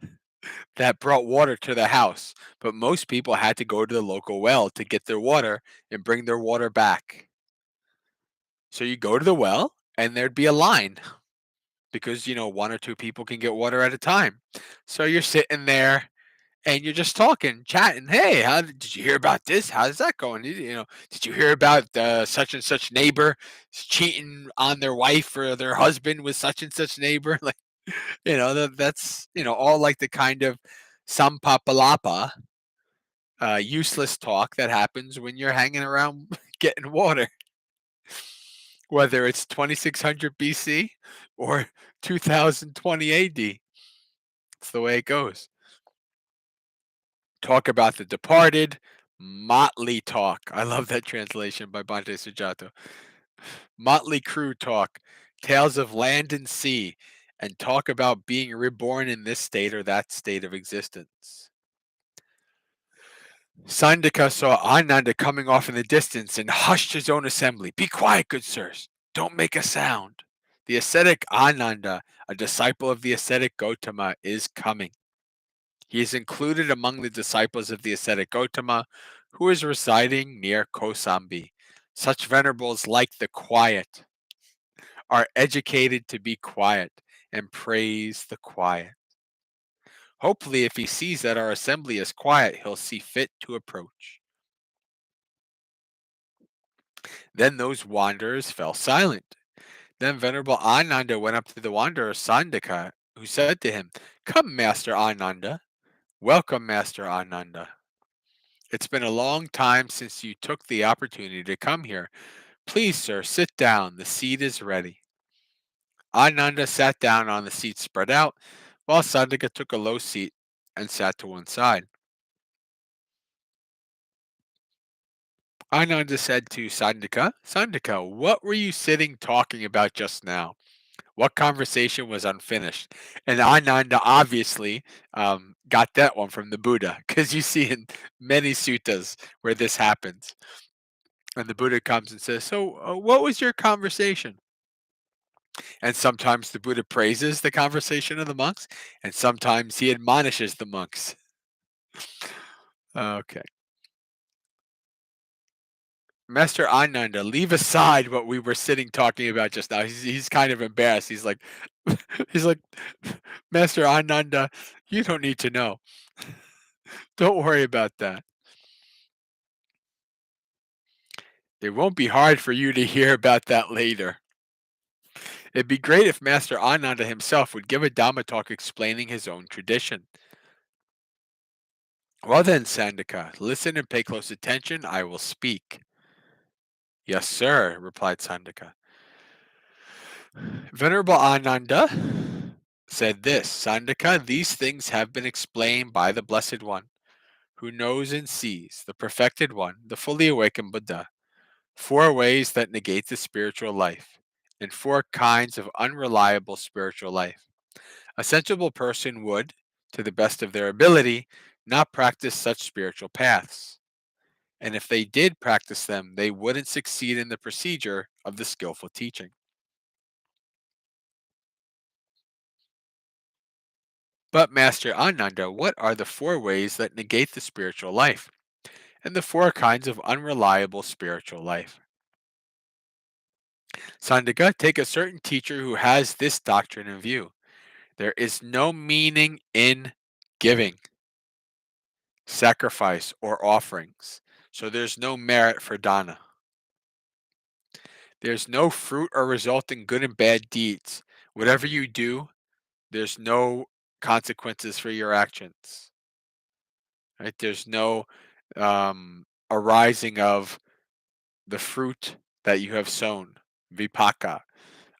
Speaker 1: that brought water to the house, but most people had to go to the local well to get their water and bring their water back. So you go to the well and there'd be a line because one or two people can get water at a time. So you're sitting there and you're just talking, chatting. Hey, how did you hear about this? How's that going? Did you hear about such and such neighbor cheating on their wife or their husband with such and such neighbor? Like, that's all like the kind of sampapalapa, useless talk that happens when you're hanging around getting water, whether it's 2600 BC or 2020 AD. It's the way it goes. Talk about the departed, motley talk. I love that translation by Bante Sujato. Motley crew talk, tales of land and sea, and talk about being reborn in this state or that state of existence. Sandaka saw Ananda coming off in the distance and hushed his own assembly. Be quiet, good sirs. Don't make a sound. The ascetic Ananda, a disciple of the ascetic Gautama, is coming. He is included among the disciples of the ascetic Gautama, who is residing near Kosambi. Such venerables like the quiet are educated to be quiet and praise the quiet. Hopefully, if he sees that our assembly is quiet, he'll see fit to approach. Then those wanderers fell silent. Then Venerable Ananda went up to the wanderer Sandaka, who said to him, Come, Master Ananda, Welcome, Master Ananda. It's been a long time since you took the opportunity to come here. Please, sir, sit down. The seat is ready. Ananda sat down on the seat spread out, while Sandaka took a low seat and sat to one side. Ananda said to Sandaka, Sandaka, what were you sitting talking about just now? What conversation was unfinished? And Ananda obviously got that one from the Buddha, because you see in many suttas where this happens. And the Buddha comes and says, so what was your conversation? And sometimes the Buddha praises the conversation of the monks, and sometimes he admonishes the monks. Okay. Master Ananda, leave aside what we were sitting talking about just now. He's kind of embarrassed. He's like, he's like, Master Ananda, you don't need to know. Don't worry about that. It won't be hard for you to hear about that later. It'd be great if Master Ananda himself would give a Dhamma talk explaining his own tradition. Well then, Sandaka, listen and pay close attention. I will speak. Yes, sir, replied Sandaka. Venerable Ananda said this, Sandaka, these things have been explained by the Blessed One, who knows and sees, the perfected one, the fully awakened Buddha, 4 ways that negate the spiritual life, and 4 kinds of unreliable spiritual life. A sensible person would, to the best of their ability, not practice such spiritual paths. And if they did practice them, they wouldn't succeed in the procedure of the skillful teaching. But, Master Ananda, what are the 4 ways that negate the spiritual life, and the 4 kinds of unreliable spiritual life? Sandaka, take a certain teacher who has this doctrine in view. There is no meaning in giving, sacrifice, or offerings, so there's no merit for dana. There's no fruit or result in good and bad deeds. Whatever you do, there's no consequences for your actions. Right? There's no arising of the fruit that you have sown, vipaka,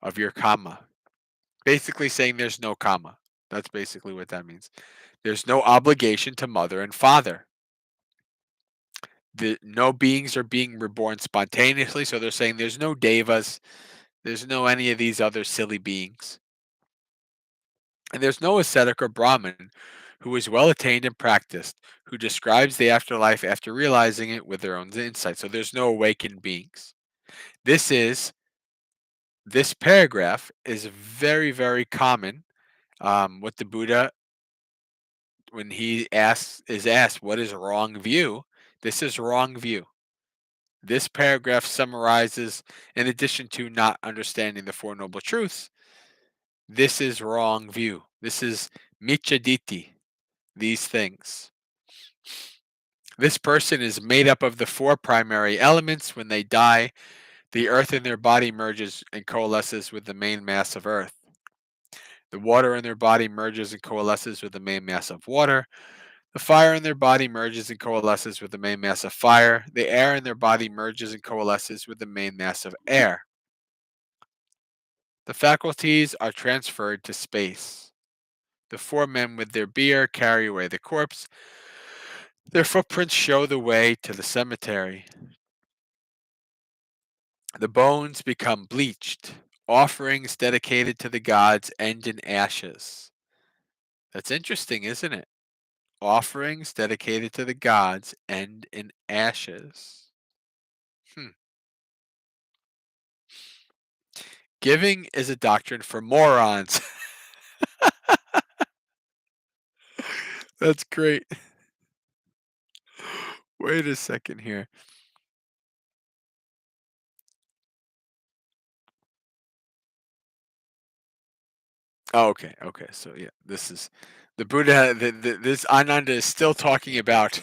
Speaker 1: of your karma. Basically saying there's no karma. That's basically what that means. There's no obligation to mother and father. No beings are being reborn spontaneously, so they're saying there's no devas, there's no any of these other silly beings. And there's no ascetic or Brahmin who is well attained and practiced, who describes the afterlife after realizing it with their own insight. So there's no awakened beings. This paragraph is very, very common. What the Buddha, when he is asked what is wrong view, this is wrong view. This paragraph summarizes, in addition to not understanding the Four Noble Truths, this is wrong view. This is michaditi, these things. This person is made up of the 4 primary elements. When they die, the earth in their body merges and coalesces with the main mass of earth. The water in their body merges and coalesces with the main mass of water. The fire in their body merges and coalesces with the main mass of fire. The air in their body merges and coalesces with the main mass of air. The faculties are transferred to space. The 4 men with their bier carry away the corpse. Their footprints show the way to the cemetery. The bones become bleached. Offerings dedicated to the gods end in ashes. That's interesting, isn't it? Offerings dedicated to the gods end in ashes. Giving is a doctrine for morons. That's great. Wait a second here. Oh, okay, okay. So yeah, this is the Buddha. This Ananda is still talking about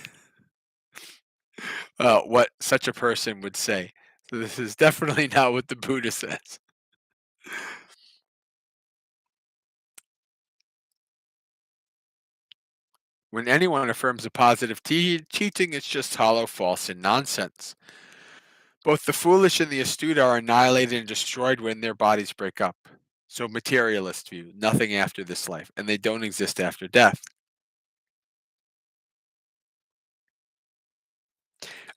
Speaker 1: what such a person would say. So this is definitely not what the Buddha says. When anyone affirms a positive teaching, it's just hollow, false, and nonsense. Both the foolish and the astute are annihilated and destroyed when their bodies break up. So, materialist view, nothing after this life, and they don't exist after death.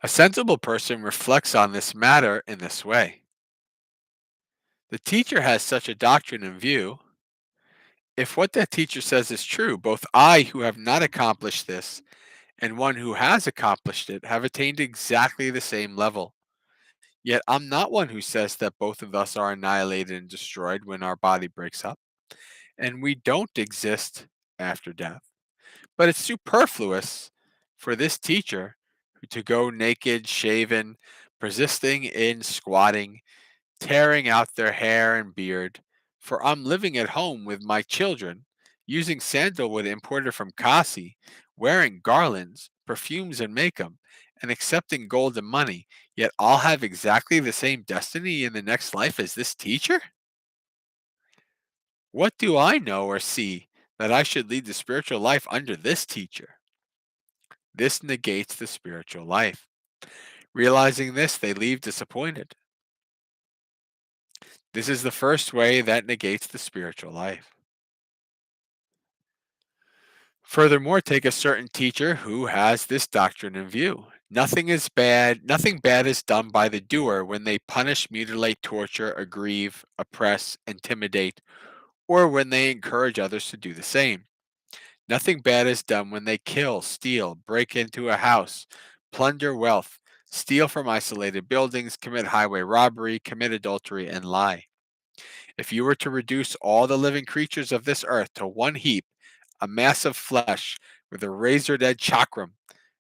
Speaker 1: A sensible person reflects on this matter in this way. The teacher has such a doctrine in view. If what that teacher says is true, both I, who have not accomplished this, and one who has accomplished it, have attained exactly the same level. Yet I'm not one who says that both of us are annihilated and destroyed when our body breaks up, and we don't exist after death. But it's superfluous for this teacher to go naked, shaven, persisting in squatting, tearing out their hair and beard, for I'm living at home with my children, using sandalwood imported from Kasi, wearing garlands, perfumes, and makeup, and accepting gold and money, yet I'll have exactly the same destiny in the next life as this teacher? What do I know or see that I should lead the spiritual life under this teacher? This negates the spiritual life. Realizing this, they leave disappointed. This is the first way that negates the spiritual life. Furthermore, take a certain teacher who has this doctrine in view. Nothing bad is done by the doer when they punish, mutilate, torture, aggrieve, oppress, intimidate, or when they encourage others to do the same. Nothing bad is done when they kill, steal, break into a house, plunder wealth, steal from isolated buildings, commit highway robbery, commit adultery, and lie. If you were to reduce all the living creatures of this earth to one heap, a mass of flesh with a razored edge chakram,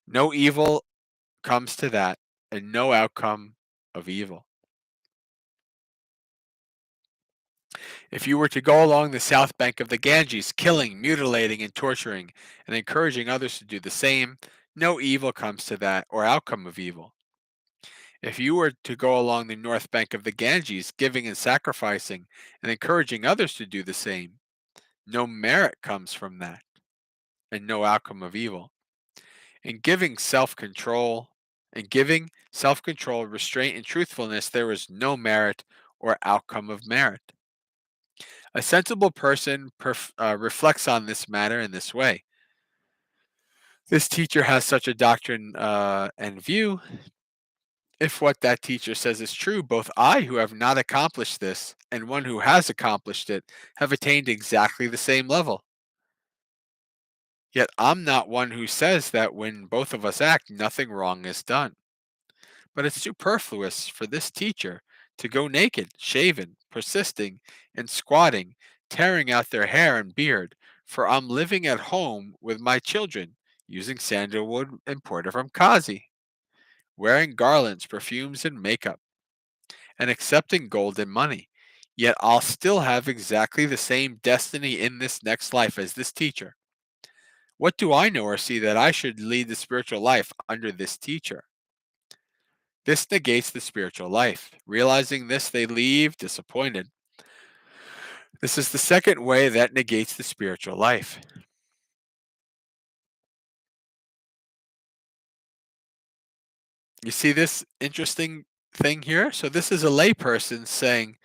Speaker 1: no evil comes to that, and no outcome of evil. If you were to go along the south bank of the Ganges, killing, mutilating, and torturing, and encouraging others to do the same, no evil comes to that, or outcome of evil. If you were to go along the north bank of the Ganges, giving and sacrificing, and encouraging others to do the same, no merit comes from that, and no outcome of evil. In giving self-control, restraint, and truthfulness, there is no merit or outcome of merit. A sensible person reflects on this matter in this way. This teacher has such a doctrine and view. If what that teacher says is true, both I, who have not accomplished this, and one who has accomplished it, have attained exactly the same level. Yet I'm not one who says that when both of us act, nothing wrong is done. But it's superfluous for this teacher to go naked, shaven, persisting, and squatting, tearing out their hair and beard, for I'm living at home with my children, using sandalwood imported from Kazi, wearing garlands, perfumes, and makeup, and accepting gold and money. Yet I'll still have exactly the same destiny in this next life as this teacher. What do I know or see that I should lead the spiritual life under this teacher? This negates the spiritual life. Realizing this, they leave disappointed. This is the second way that negates the spiritual life. You see this interesting thing here? So, this is a layperson saying,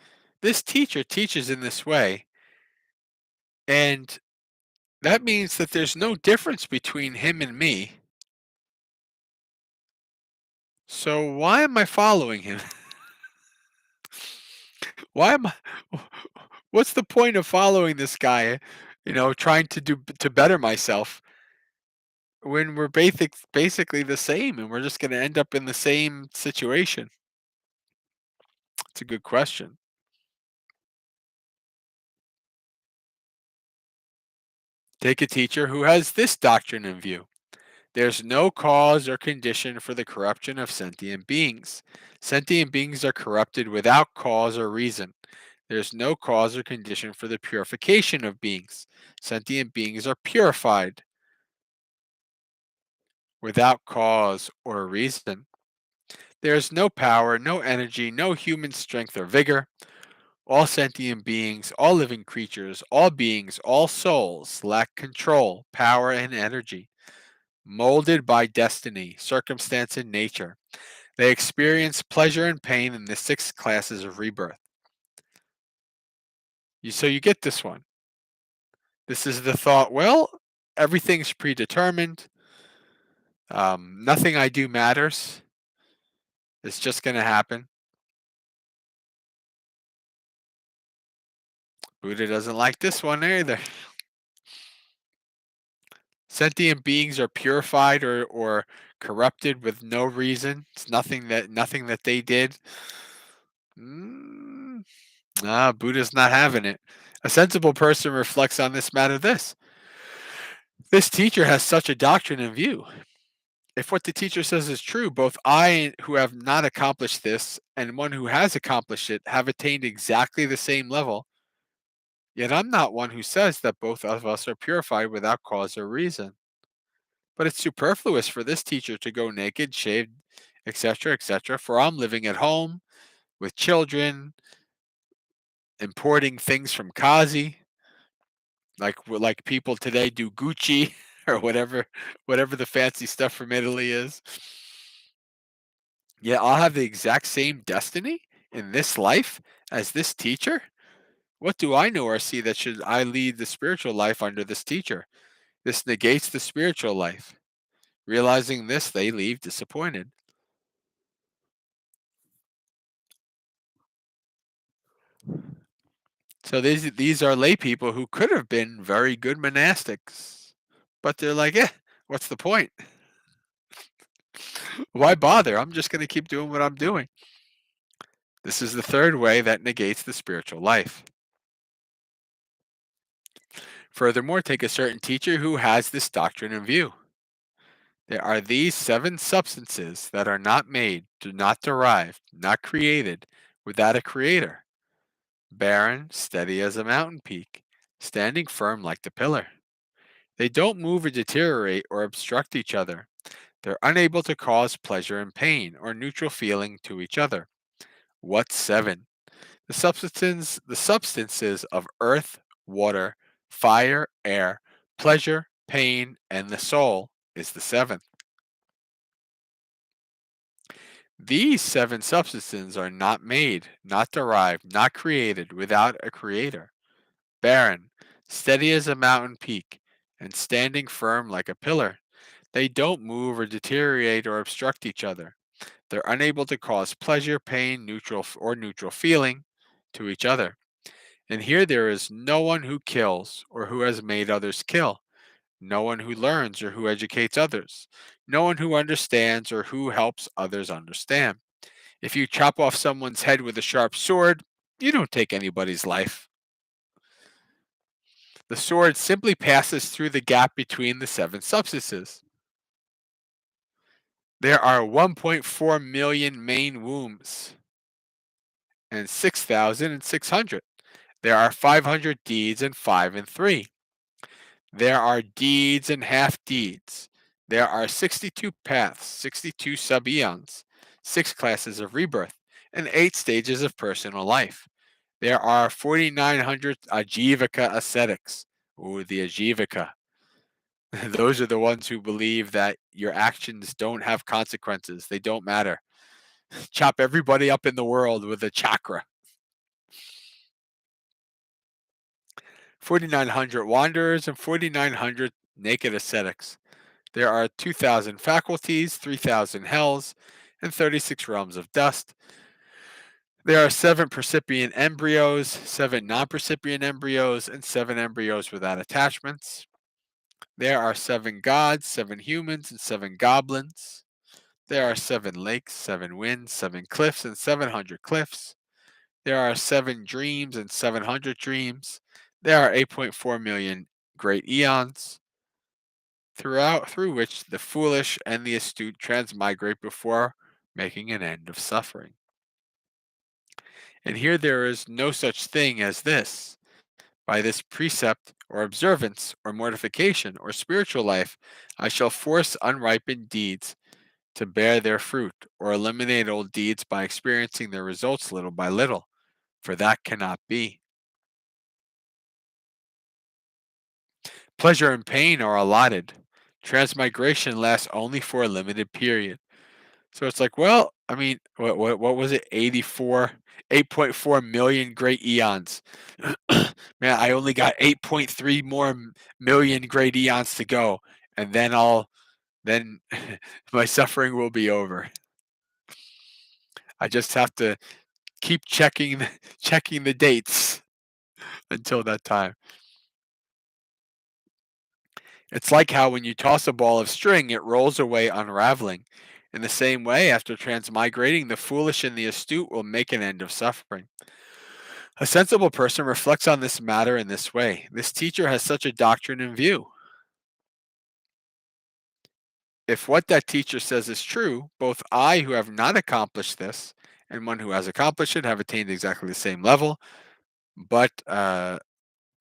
Speaker 1: this teacher teaches in this way, and that means that there's no difference between him and me. So, why am I following him? Why am I? What's the point of following this guy? Trying to better myself when we're basically the same, and we're just going to end up in the same situation. It's a good question. Take a teacher who has this doctrine in view. There's no cause or condition for the corruption of sentient beings. Sentient beings are corrupted without cause or reason. There's no cause or condition for the purification of beings. Sentient beings are purified without cause or reason. There is no power, no energy, no human strength or vigor. All sentient beings, all living creatures, all beings, all souls lack control, power, and energy. molded by destiny, circumstance, and nature. They experience pleasure and pain in the six classes of rebirth. So you get this one. This is the thought, well, everything's predetermined. Nothing I do matters. It's just going to happen. Buddha doesn't like this one either. Sentient beings are purified or corrupted with no reason. It's nothing that they did. Mm, Buddha's not having it. A sensible person reflects on this matter this teacher has such a doctrine in view. If what the teacher says is true, both I, who have not accomplished this, and one who has accomplished it, have attained exactly the same level. Yet I'm not one who says that both of us are purified without cause or reason. But it's superfluous for this teacher to go naked, shaved, etc., etc., for I'm living at home with children, importing things from Kazi, like people today do Gucci or whatever the fancy stuff from Italy is. Yeah, I'll have the exact same destiny in this life as this teacher. What do I know or see that should I lead the spiritual life under this teacher? This negates the spiritual life. Realizing this, they leave disappointed. So these are lay people who could have been very good monastics, but they're like, what's the point? Why bother? I'm just going to keep doing what I'm doing. This is the third way that negates the spiritual life. Furthermore, take a certain teacher who has this doctrine in view. There are these seven substances that are not made, not derived, not created, without a creator. Barren, steady as a mountain peak, standing firm like the pillar. They don't move or deteriorate or obstruct each other. They're unable to cause pleasure and pain or neutral feeling to each other. What seven? The substances of earth, water, fire, air, pleasure, pain, and the soul is the seventh. These seven substances are not made, not derived, not created without a creator. Barren, steady as a mountain peak, and standing firm like a pillar. They don't move or deteriorate or obstruct each other. They're unable to cause pleasure, pain, neutral feeling to each other. And here there is no one who kills or who has made others kill, no one who learns or who educates others, no one who understands or who helps others understand. If you chop off someone's head with a sharp sword, you don't take anybody's life. The sword simply passes through the gap between the seven substances. There are 1.4 million main wombs and 6,600. There are 500 deeds and 5 and 3. There are deeds and half deeds. There are 62 paths, 62 sub-eons, 6 classes of rebirth, and 8 stages of personal life. There are 4,900 Ajivaka ascetics. Ooh, the Ajivaka. Those are the ones who believe that your actions don't have consequences. They don't matter. Chop everybody up in the world with a chakra. 4,900 wanderers and 4,900 naked ascetics. There are 2,000 faculties, 3,000 hells, and 36 realms of dust. There are 7 percipient embryos, 7 non percipient embryos, and 7 embryos without attachments. There are 7 gods, 7 humans, and 7 goblins. There are 7 lakes, 7 winds, 7 cliffs, and 700 cliffs. There are 7 dreams and 700 dreams. There are 8.4 million great eons, through which the foolish and the astute transmigrate before making an end of suffering. And here there is no such thing as this. By this precept or observance or mortification or spiritual life, I shall force unripened deeds to bear their fruit, or eliminate old deeds by experiencing their results little by little, for that cannot be. Pleasure and pain are allotted. Transmigration lasts only for a limited period. So it's like, well, I mean, what was it? 8.4 million great eons. Man, I only got 8.3 more million great eons to go, and then my suffering will be over. I just have to keep checking the dates until that time. It's like how when you toss a ball of string, it rolls away unraveling. In the same way, after transmigrating, the foolish and the astute will make an end of suffering. A sensible person reflects on this matter in this way. This teacher has such a doctrine in view. If what that teacher says is true, both I, who have not accomplished this, and one who has accomplished it, have attained exactly the same level. But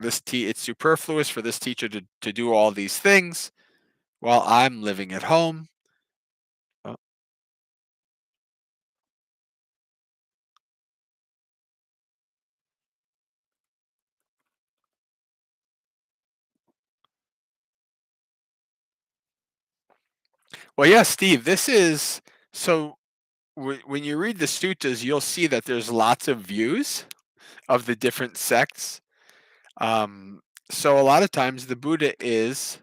Speaker 1: it's superfluous for this teacher to do all these things while I'm living at home. Uh, Well, yeah, Steve, this is so. When you read the suttas, you'll see that there's lots of views of the different sects. Um, so a lot of times the Buddha is,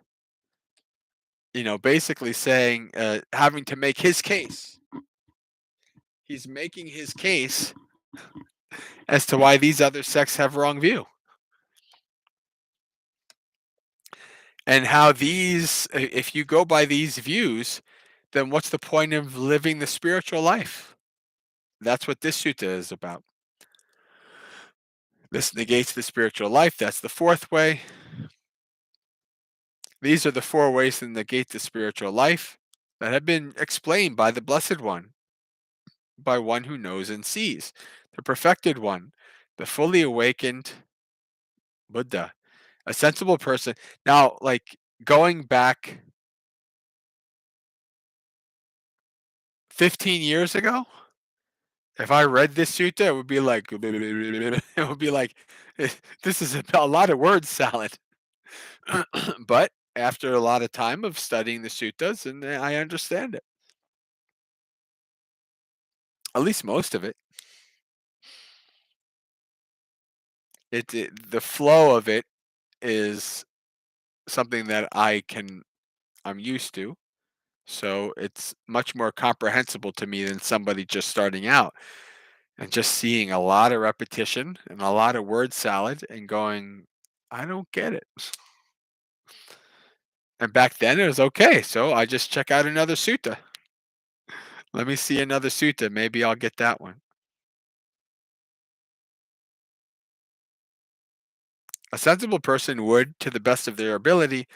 Speaker 1: basically saying, having to make his case. He's making his case as to why these other sects have wrong view, and how if you go by these views, then what's the point of living the spiritual life? That's what this sutta is about. This negates the spiritual life. That's the fourth way. These are the four ways to negate the spiritual life that have been explained by the Blessed One, by one who knows and sees, the perfected one, the fully awakened Buddha, a sensible person. Now, like going back 15 years ago, if I read this sutta, it would be like, it would be like, this is a lot of word salad. But after a lot of time of studying the suttas, and I understand it, at least most of it. The flow of it is something that I'm used to, so it's much more comprehensible to me than somebody just starting out and just seeing a lot of repetition and a lot of word salad and going, I don't get it. And back then it was okay, so I just check out another sutta. Let me see another sutta, maybe I'll get that one. A sensible person would, to the best of their ability,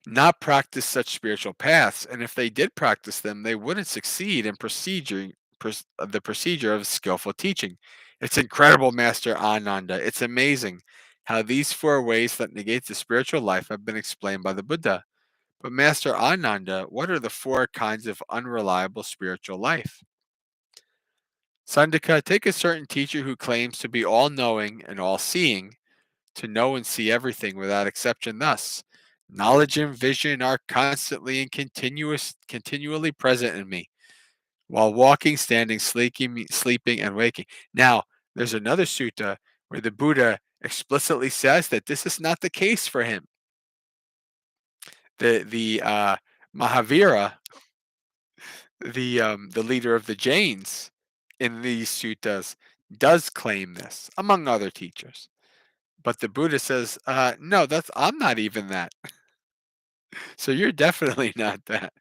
Speaker 1: not practice such spiritual paths, and if they did practice them, they wouldn't succeed in the procedure of skillful teaching. It's incredible, Master Ananda. It's amazing how these four ways that negate the spiritual life have been explained by the Buddha. But Master Ananda, what are the four kinds of unreliable spiritual life? Sandaka, take a certain teacher who claims to be all knowing and all seeing, to know and see everything without exception thus. Knowledge and vision are constantly and continually present in me, while walking, standing, sleeping, and waking. Now, there's another sutta where the Buddha explicitly says that this is not the case for him. The Mahavira, the leader of the Jains, in these suttas, does claim this, among other teachers. But the Buddha says, no, I'm not even that. So you're definitely not that.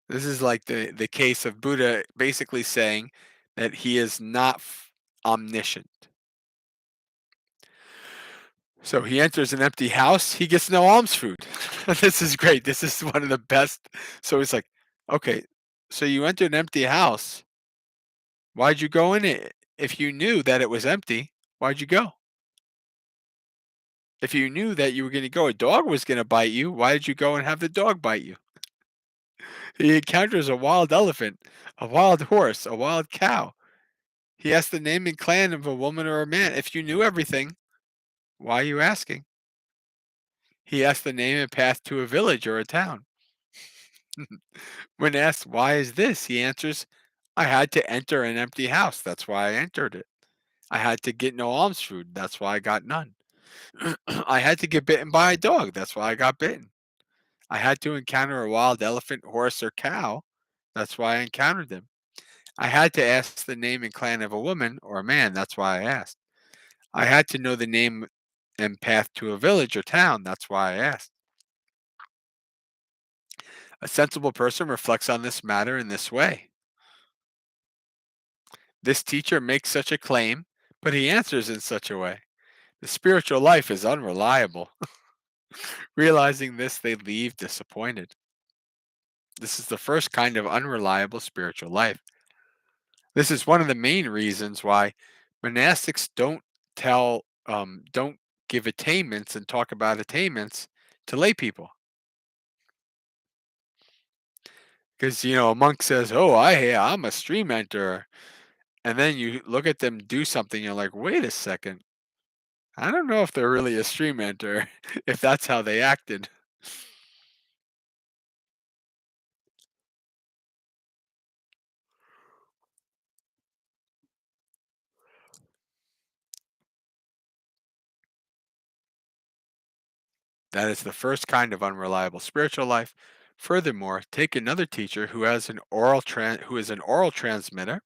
Speaker 1: This is like the case of Buddha basically saying that he is not omniscient. So he enters an empty house, he gets no alms food. This is great. This is one of the best. So it's like, okay, so you enter an empty house. Why'd you go in it? If you knew that it was empty, why'd you go? If you knew that you were going to go, a dog was going to bite you, why did you go and have the dog bite you? He encounters a wild elephant, a wild horse, a wild cow. He has the name and clan of a woman or a man. If you knew everything, Why are you asking? He asked the name and path to a village or a town. When asked, why is this? He answers, I had to enter an empty house. That's why I entered it. I had to get no alms food. That's why I got none. I had to get bitten by a dog. That's why I got bitten. I had to encounter a wild elephant, horse, or cow. That's why I encountered them. I had to ask the name and clan of a woman or a man. That's why I asked. I had to know the name and path to a village or town. That's why I asked. A sensible person reflects on this matter in this way. This teacher makes such a claim, but he answers in such a way. The spiritual life is unreliable. Realizing this, they leave disappointed. This is the first kind of unreliable spiritual life. This is one of the main reasons why monastics don't give attainments and talk about attainments to lay people. Because a monk says, "Oh, I'm a stream enterer," and then you look at them do something, you're like, "Wait a second, I don't know if they're really a stream enterer if that's how they acted." That is the first kind of unreliable spiritual life. Furthermore, take another teacher who is an oral transmitter,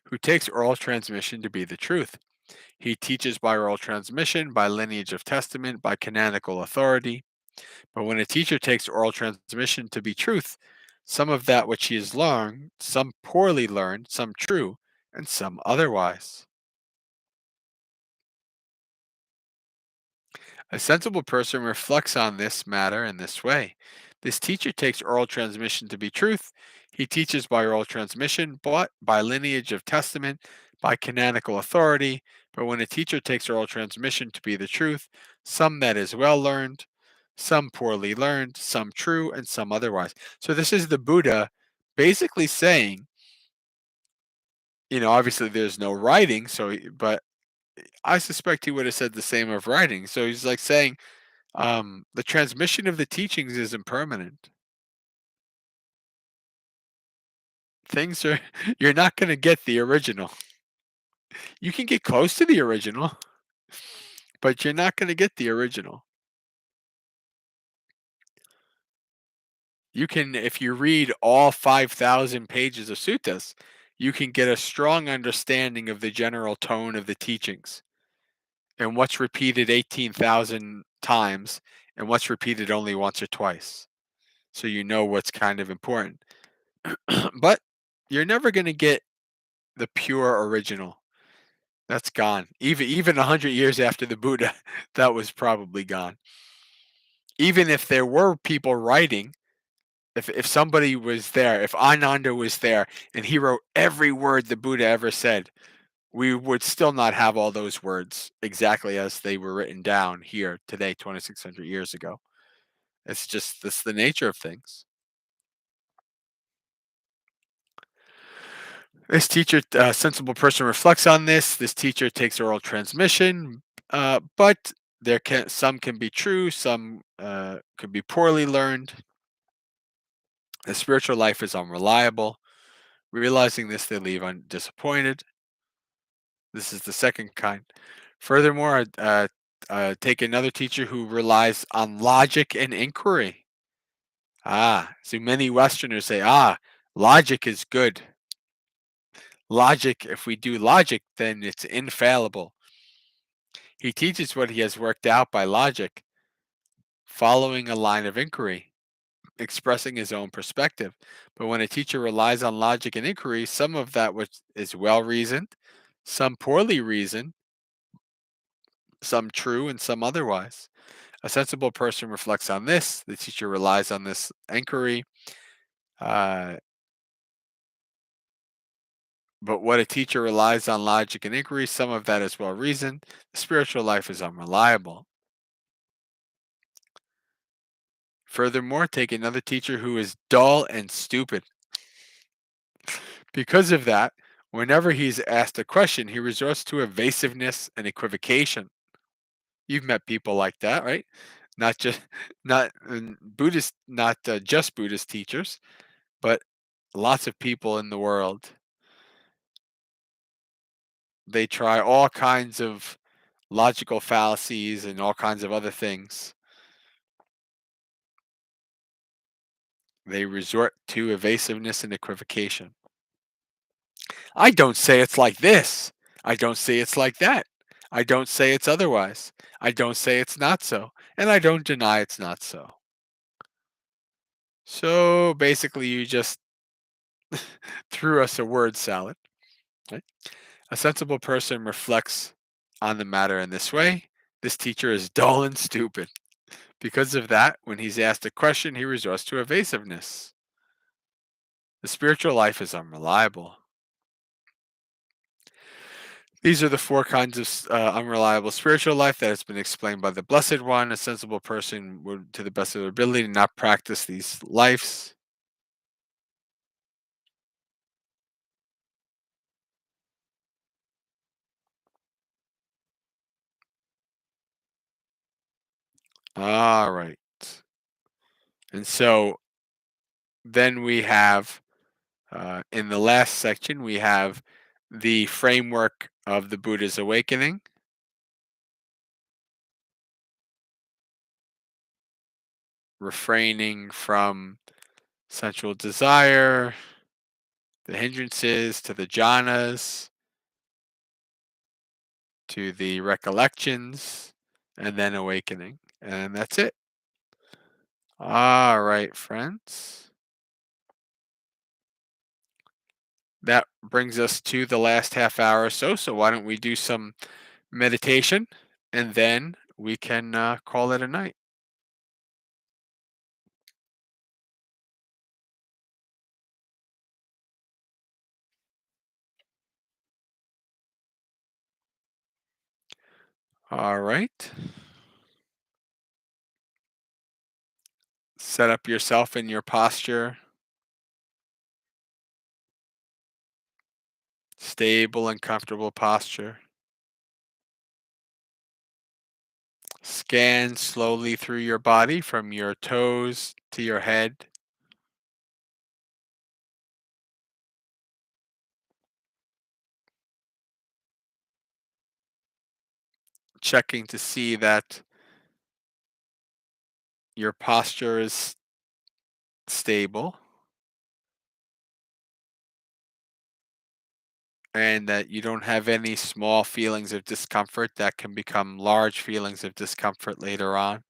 Speaker 1: who takes oral transmission to be the truth. He teaches by oral transmission, by lineage of testament, by canonical authority. But when a teacher takes oral transmission to be truth, some of that which he has learned, some poorly learned, some true, and some otherwise. A sensible person reflects on this matter in this way. This teacher takes oral transmission to be truth. He teaches by oral transmission, but by lineage of testament, by canonical authority. But when a teacher takes oral transmission to be the truth, some that is well learned, some poorly learned, some true, and some otherwise. So this is the Buddha basically saying, obviously there's no writing, but I suspect he would have said the same of writing. So he's like saying, the transmission of the teachings is impermanent. Things are you're not going to get the original. You can get close to the original, but you're not going to get the original. You can, if you read all 5,000 pages of suttas, you can get a strong understanding of the general tone of the teachings and what's repeated 18,000 times and what's repeated only once or twice. So you know what's kind of important. But you're never going to get the pure original. That's gone. Even 100 years after the Buddha, that was probably gone. Even if there were people writing, if somebody was there, if Ananda was there and he wrote every word the Buddha ever said, we would still not have all those words exactly as they were written down here today, 2,600 years ago. That's the nature of things. This teacher, sensible person, reflects on this. This teacher takes oral transmission, but some can be true, some could be poorly learned. The spiritual life is unreliable. Realizing this, they leave disappointed. This is the second kind. Furthermore, take another teacher who relies on logic and inquiry. So many Westerners say, logic is good. Logic, if we do logic, then it's infallible. He teaches what he has worked out by logic, following a line of inquiry, expressing his own perspective. But when a teacher relies on logic and inquiry, some of that which is well reasoned, some poorly reasoned, some true, and some otherwise. A sensible person reflects on this. The teacher relies on this inquiry. Uh, but what a teacher relies on logic and inquiry, some of that is well reasoned. The spiritual life is unreliable. Furthermore, take another teacher who is dull and stupid. Because of that, whenever he's asked a question, he resorts to evasiveness and equivocation. You've met people like that, right? Not just not Buddhist, not just Buddhist teachers, but lots of people in the world. They try all kinds of logical fallacies and all kinds of other things. They resort to evasiveness and equivocation. I don't say it's like this. I don't say it's like that. I don't say it's otherwise. I don't say it's not so. And I don't deny it's not so. So basically, you just threw us a word salad. Right? A sensible person reflects on the matter in this way. This teacher is dull and stupid. Because of that, when he's asked a question, he resorts to evasiveness. The spiritual life is unreliable. These are the four kinds of unreliable spiritual life that has been explained by the Blessed One. A sensible person would, to the best of their ability, not practice these lives. All right. And so then we have, in the last section, we have the framework of the Buddha's awakening, refraining from sensual desire, the hindrances to the jhanas, to the recollections, and then awakening. And that's it. All right, friends. That brings us to the last half hour or so. So why don't we do some meditation and then we can call it a night. All right. Set up yourself in your posture, stable and comfortable posture. Scan slowly through your body from your toes to your head. Checking to see that your posture is stable and that you don't have any small feelings of discomfort that can become large feelings of discomfort later on.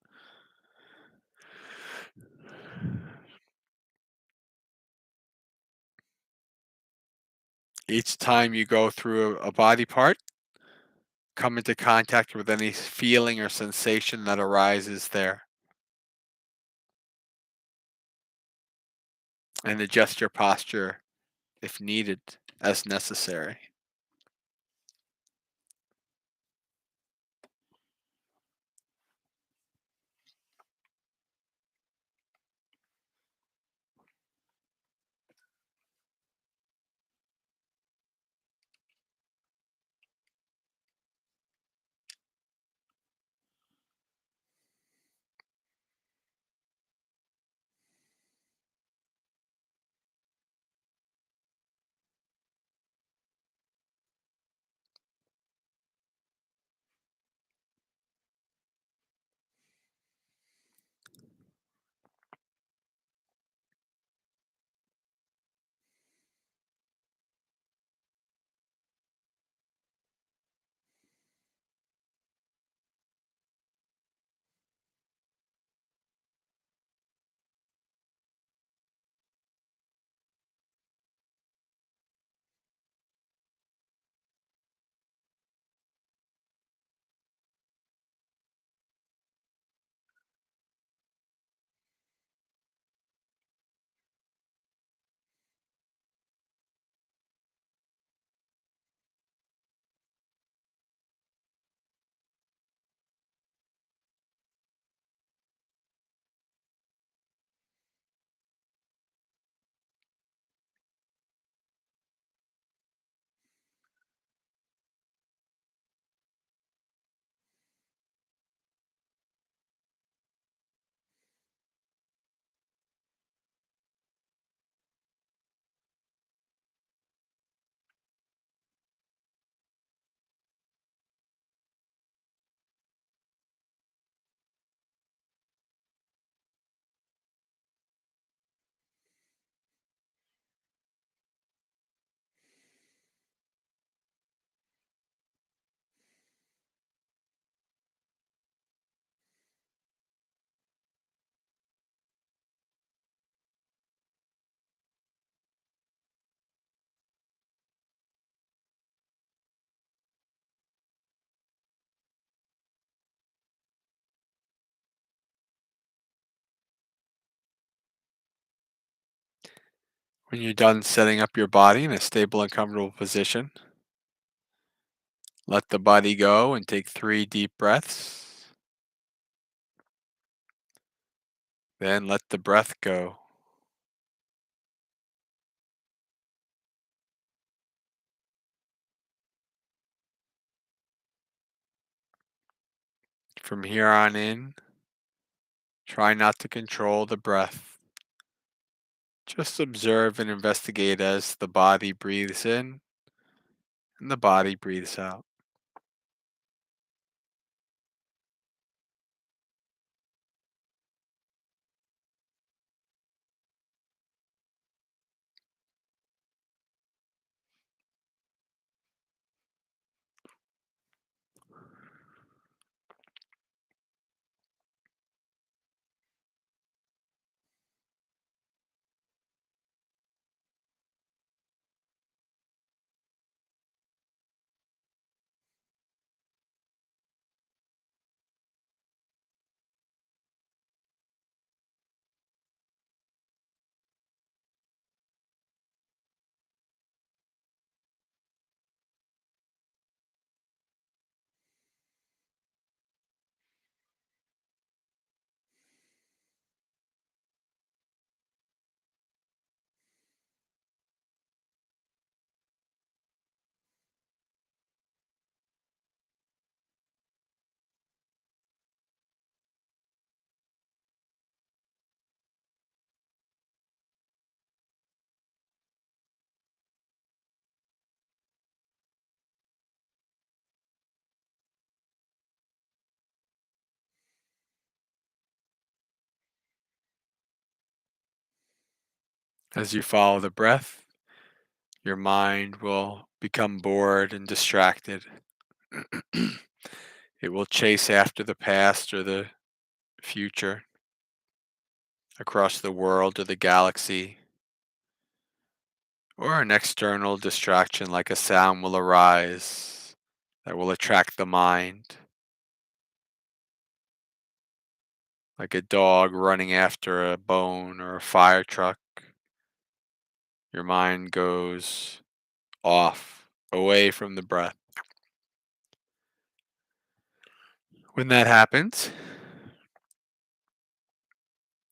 Speaker 1: Each time you go through a body part, come into contact with any feeling or sensation that arises there and adjust your posture if needed as necessary. When you're done setting up your body in a stable and comfortable position, let the body go and take 3 deep breaths. Then let the breath go. From here on in, try not to control the breath. Just observe and investigate as the body breathes in and the body breathes out. As you follow the breath, your mind will become bored and distracted. It will chase after the past or the future, across the world or the galaxy, or an external distraction like a sound will arise that will attract the mind, like a dog running after a bone or a fire truck. Your mind goes off, away from the breath. When that happens,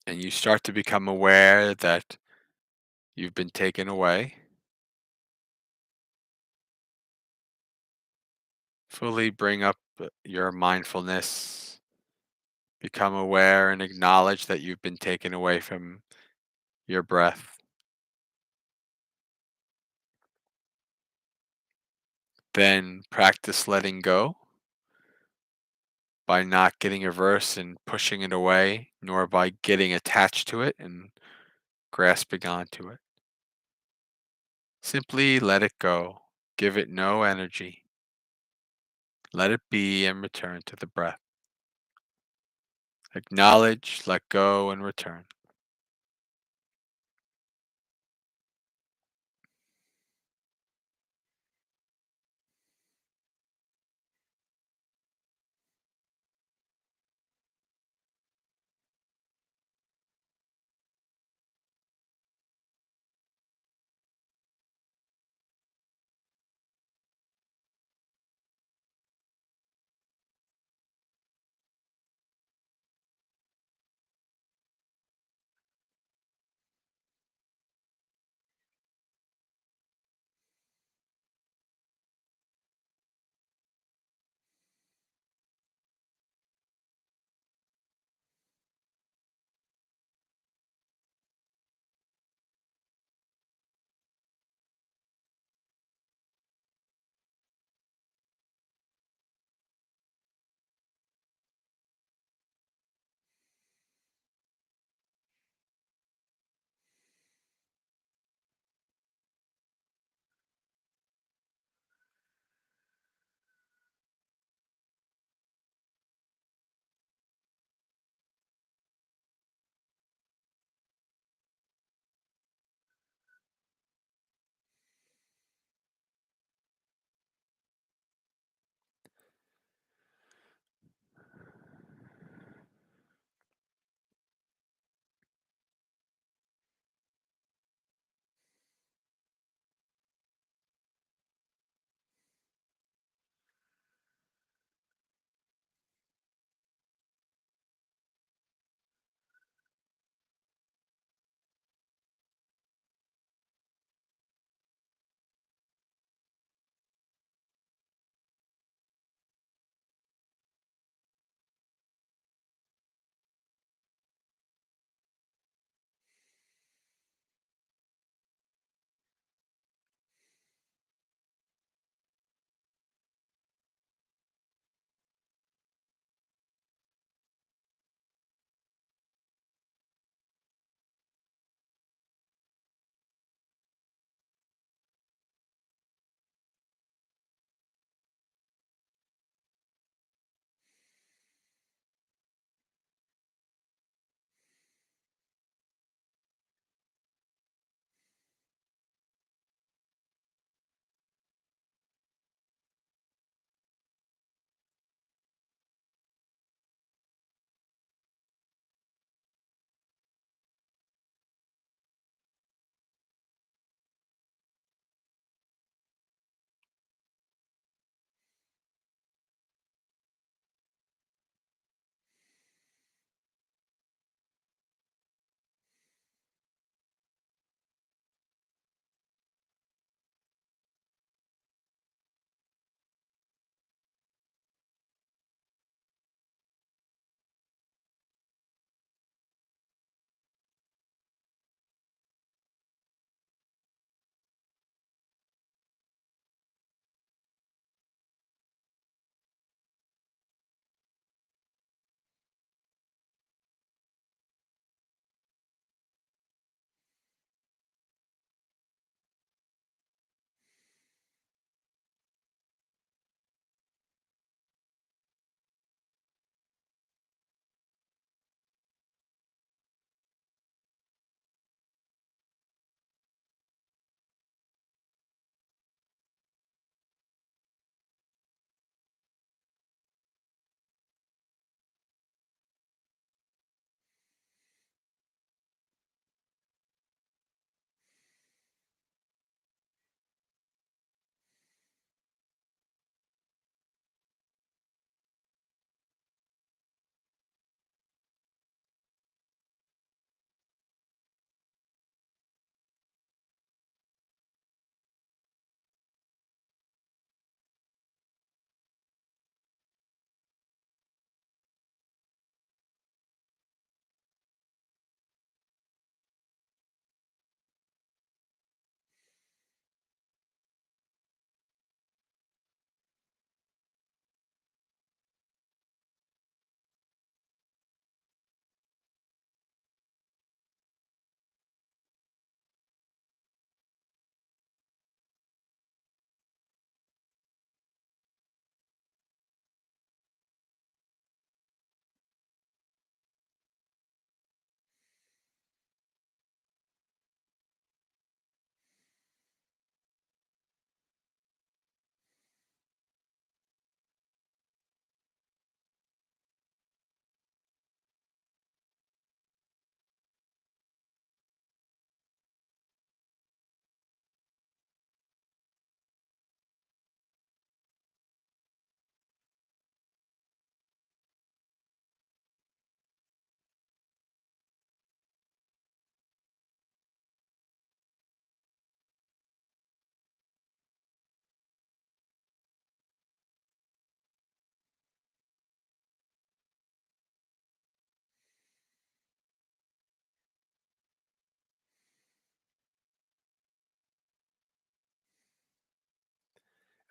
Speaker 1: and you start to become aware that you've been taken away, fully bring up your mindfulness, become aware and acknowledge that you've been taken away from your breath. Then practice letting go by not getting averse and pushing it away, nor by getting attached to it and grasping onto it. Simply let it go. Give it no energy. Let it be and return to the breath. Acknowledge, let go, and return.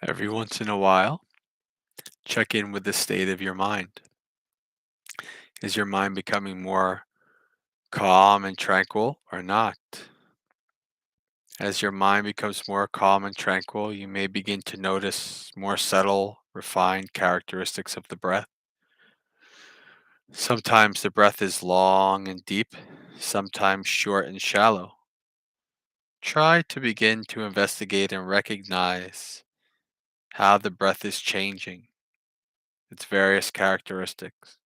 Speaker 1: Every once in a while, check in with the state of your mind. Is your mind becoming more calm and tranquil or not? As your mind becomes more calm and tranquil, you may begin to notice more subtle, refined characteristics of the breath. Sometimes the breath is long and deep, sometimes short and shallow. Try to begin to investigate and recognize how the breath is changing, its various characteristics.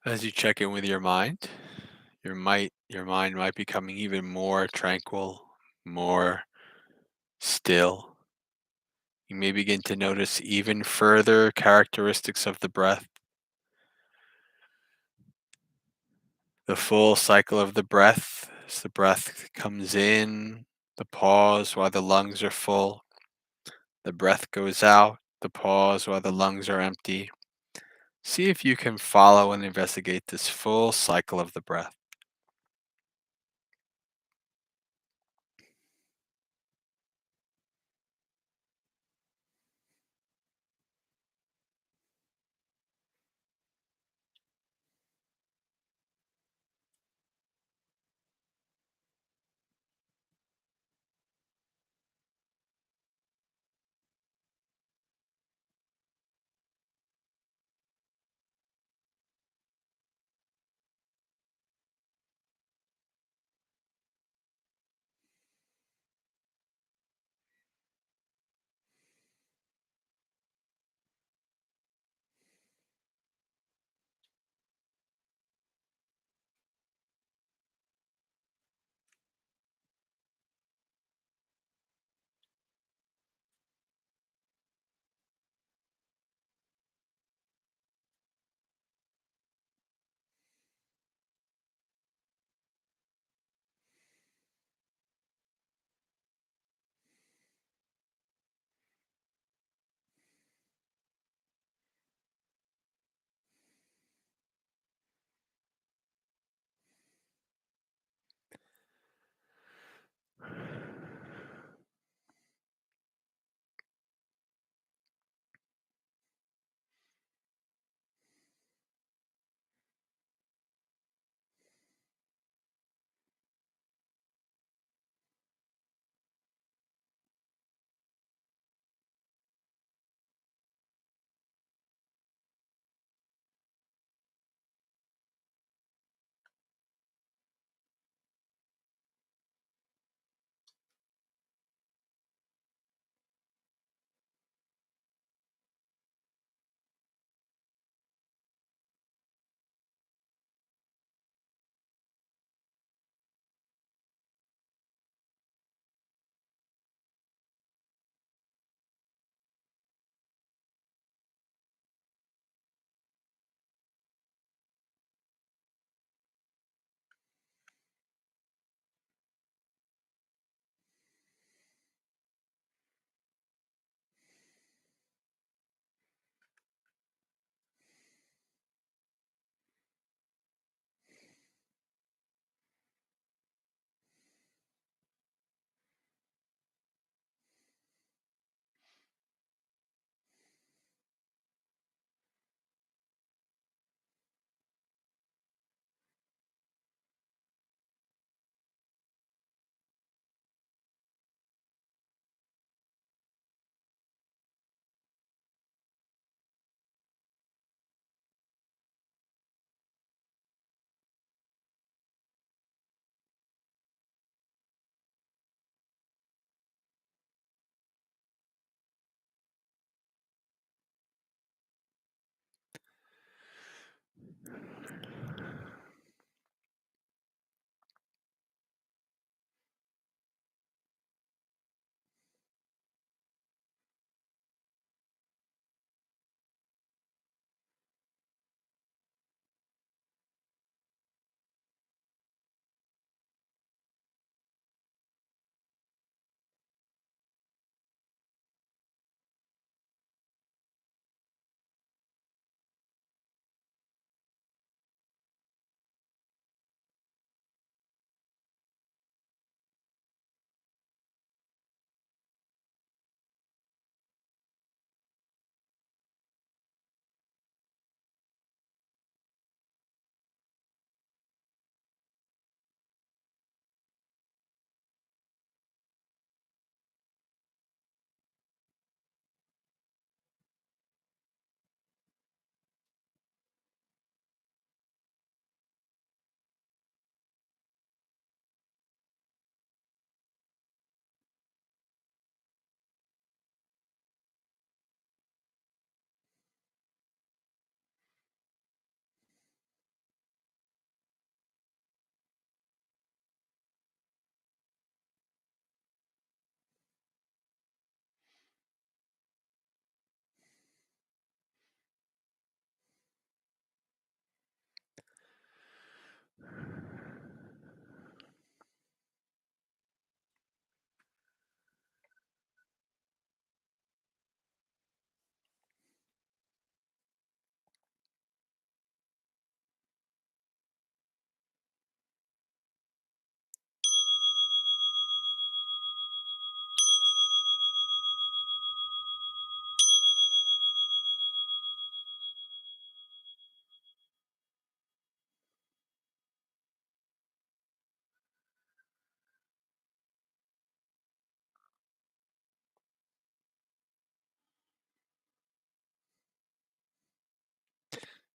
Speaker 1: As you check in with your mind, your mind might be becoming even more tranquil, more still. You may begin to notice even further characteristics of the breath, the full cycle of the breath. As the breath comes in, the pause while the lungs are full, the breath goes out, the pause while the lungs are empty. See if you can follow and investigate this full cycle of the breath.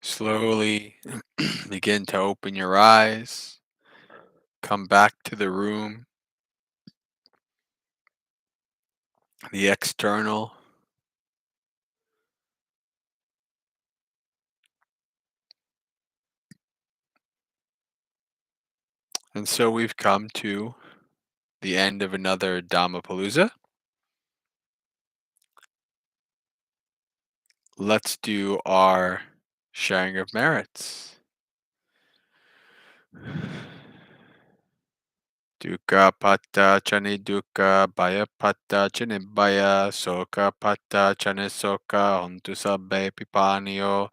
Speaker 1: Slowly begin to open your eyes, come back to the room, the external. And so we've come to the end of another Dhammapalooza. Let's do our sharing of merits. Dukkha patta chani dukkha, bhaya patta chani bhaya, soka patta chani soka, hontu sabbe pipaniyo,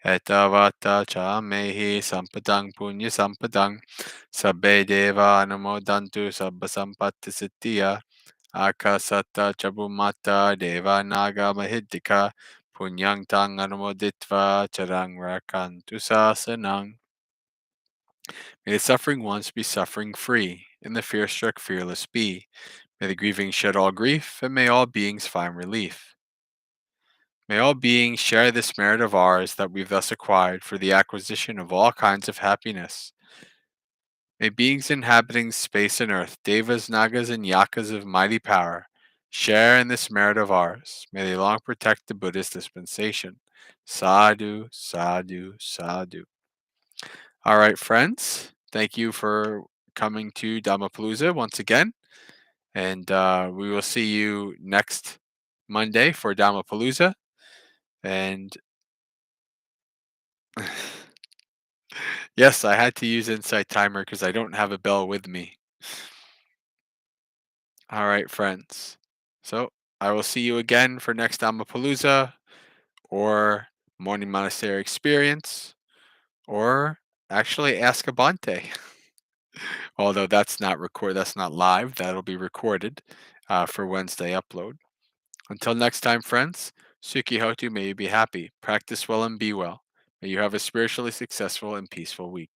Speaker 1: etavata cha mehi sampadang punya sampadang, sabbe deva anumodantu sabba sampatti siddhya, akasata chabumata deva naga mahiddhika, punyang tang anumoditva charang rakantu sasanang. May the suffering ones be suffering free, and the fear-struck fearless be. May the grieving shed all grief, and may all beings find relief. May all beings share this merit of ours that we've thus acquired for the acquisition of all kinds of happiness. May beings inhabiting space and earth, devas, nagas, and yakas of mighty power, share in this merit of ours. May they long protect the Buddhist dispensation. Sadhu, sadhu, sadhu. All right, friends. Thank you for coming to Dhammapalooza once again. And we will see you next Monday for Dhammapalooza. And yes, I had to use Insight Timer because I don't have a bell with me. All right, friends. So I will see you again for next Dhammapalooza or Morning Monastery Experience or actually Ask a Bante. Although that's not live. That'll be recorded for Wednesday upload. Until next time, friends, Suki Hotu, may you be happy, practice well, and be well. May you have a spiritually successful and peaceful week.